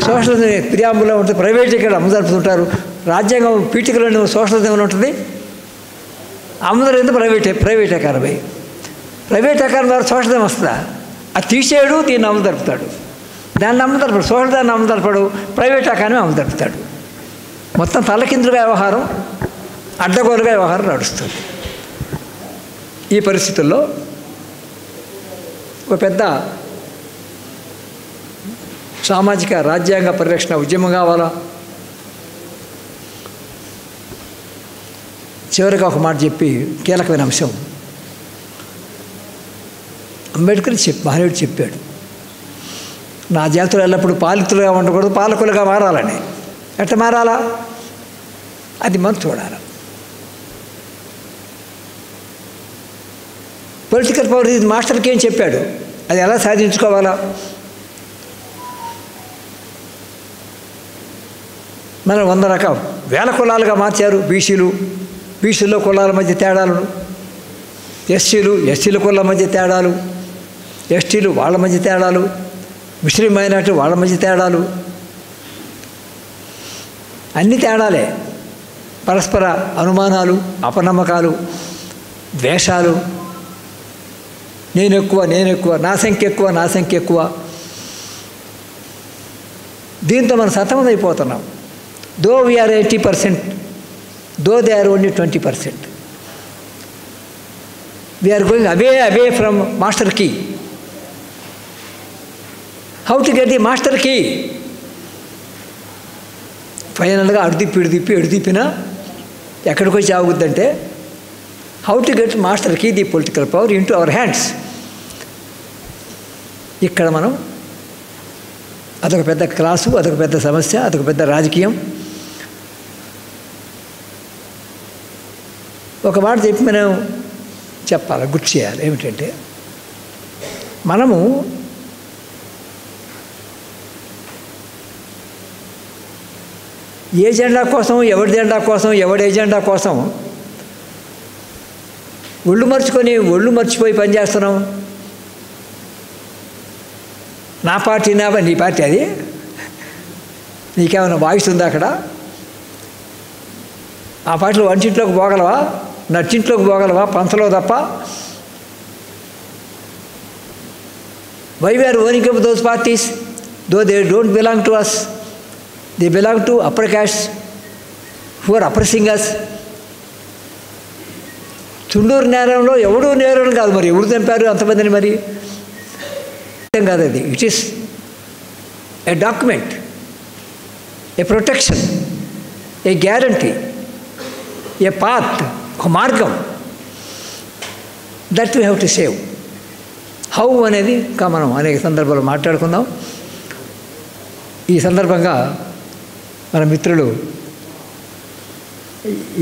సోషలిజం ప్రియాంబులో ఉంటుంది, ప్రైవేటీకరణ అమలు జరుపుతుంటారు. రాజ్యాంగం పీఠికలోని సోషలిజం ఉంటుంది, అమలు జరిగింది ప్రైవేటీకరణమై. ప్రైవేటీకరణ ద్వారా సోషలిజం వస్తుందా? అది తీసేయడు, దీన్ని అమలు జరుపుతాడు. దాన్ని అమలు జరపడు, సోషలిజాన్ని అమలు జరపడు, ప్రైవేటీకరణమే అమలు జరుపుతాడు. మొత్తం తలకిందులుగా వ్యవహారం, అడ్డగోలుగా వ్యవహారం నడుస్తుంది. ఈ పరిస్థితుల్లో ఒక పెద్ద సామాజిక రాజ్యాంగ పరిరక్షణ ఉద్యమం కావాలా? చివరిగా ఒక మాట చెప్పి కీలకమైన అంశం, అంబేద్కర్ మహనీయుడు చెప్పాడు, నా జాతులు ఎల్లప్పుడూ పాలితులుగా ఉండకూడదు, పాలకులుగా మారాలని. ఎట్లా మారాలా? అది మనం చూడాలి. పొలిటికల్ పవర్ ఇది మాస్టర్కి ఏం చెప్పాడు, అది ఎలా సాధించుకోవాలా? మనం 100 రకాలు వేల కులాలుగా మార్చారు. బీసీలో కులాల మధ్య తేడాలను, ఎస్సీల కులాల మధ్య తేడాలు, ఎస్టీలు వాళ్ళ మధ్య తేడాలు, ముస్లిం మైనారిటీ వాళ్ళ మధ్య తేడాలు, అన్ని తేడాలే. పరస్పర అనుమానాలు, అపనమ్మకాలు, ద్వేషాలు, నేను ఎక్కువ, నా సంఖ్య ఎక్కువ. దీంతో మనం సతమతమైపోతున్నాం. Though we're 80%, though they are only 20%. We're going away from master key. How to get the master key? ఫైనల్గా ఎడుదిప్పినా ఎక్కడికి వచ్చి ఆగుద్దంటే, how to get master key, the political power into our hands. ఇక్కడ మనం అదొక పెద్ద క్లాసు, అదొక పెద్ద సమస్య, అదొక పెద్ద రాజకీయం. ఒక మాట చెప్పి మనం చెప్పాలి, గుర్తు చేయాలి. ఏమిటంటే, మనము ఏ జెండా కోసం, ఎవడి జెండా కోసం, ఎవడి ఎజెండా కోసం ఒళ్ళు మర్చిపోయి పనిచేస్తున్నాం. నా పార్టీ నీ పార్టీ, అది నీకేమైనా వాయిస్ ఉందా అక్కడ? ఆ పార్టీలో వంటింట్లోకి పోగలవా, నచ్చింట్లోకి పోగలవా, పంచలో తప్ప? Why we're owning up those parties though they don't belong to us, they belong to upper caste who are oppressing us. Chunduru నేరంలో ఎవడూ నేరం కాదు, మరి ఎవరు చంపారు అంతమందిని? మరి కాదు అది. It is a document, A protection, A guarantee, A path, ఒక మార్గం that we have to save. How అనేది ఇంకా మనం అనేక సందర్భాలు మాట్లాడుకుందాం. ఈ సందర్భంగా మన మిత్రులు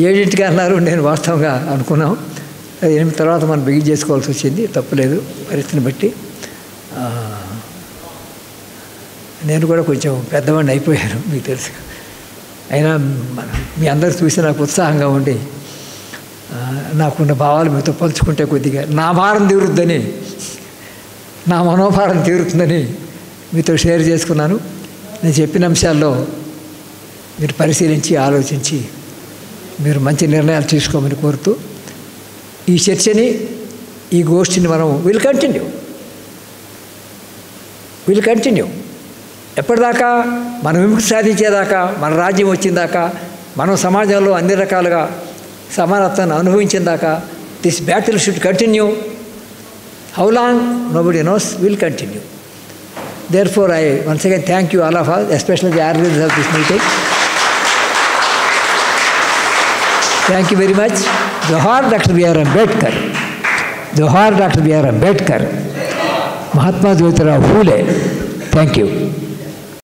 7ంటికి అన్నారు, నేను వాస్తవంగా అనుకున్నాం. అది 8 తర్వాత మనం బిగిన్ చేసుకోవాల్సి వచ్చింది, తప్పులేదు పరిస్థితిని బట్టి. నేను కూడా కొంచెం పెద్దవాడిని అయిపోయాను, మీకు తెలుసు. అయినా మీ అందరు చూసి నాకు ఉత్సాహంగా ఉండి నాకున్న భావాలు మీతో పంచుకుంటే కొద్దిగా నా భారం తీరుద్దని, నా మనోభారం తీరుతుందని మీతో షేర్ చేసుకున్నాను. నేను చెప్పిన అంశాల్లో మీరు పరిశీలించి ఆలోచించి మీరు మంచి నిర్ణయాలు తీసుకోమని కోరుతూ, ఈ చర్చని, ఈ గోష్ఠిని మనం విల్ కంటిన్యూ ఎప్పటిదాకా? మనం విముక్తి సాధించేదాకా, మన రాజ్యం వచ్చిందాకా, మనం సమాజంలో అన్ని రకాలుగా సమానత్వాన్ని అనుభవించేదాకా this battle should continue. How long nobody knows, will continue. Therefore, I once again thank you all of us, especially the organizers of this meeting. Thank you very much. Johar Dr. B.R. Ambedkar. జోహార్ doctor B R Ambedkar, Mahatma Jyotirao Phule. Thank you.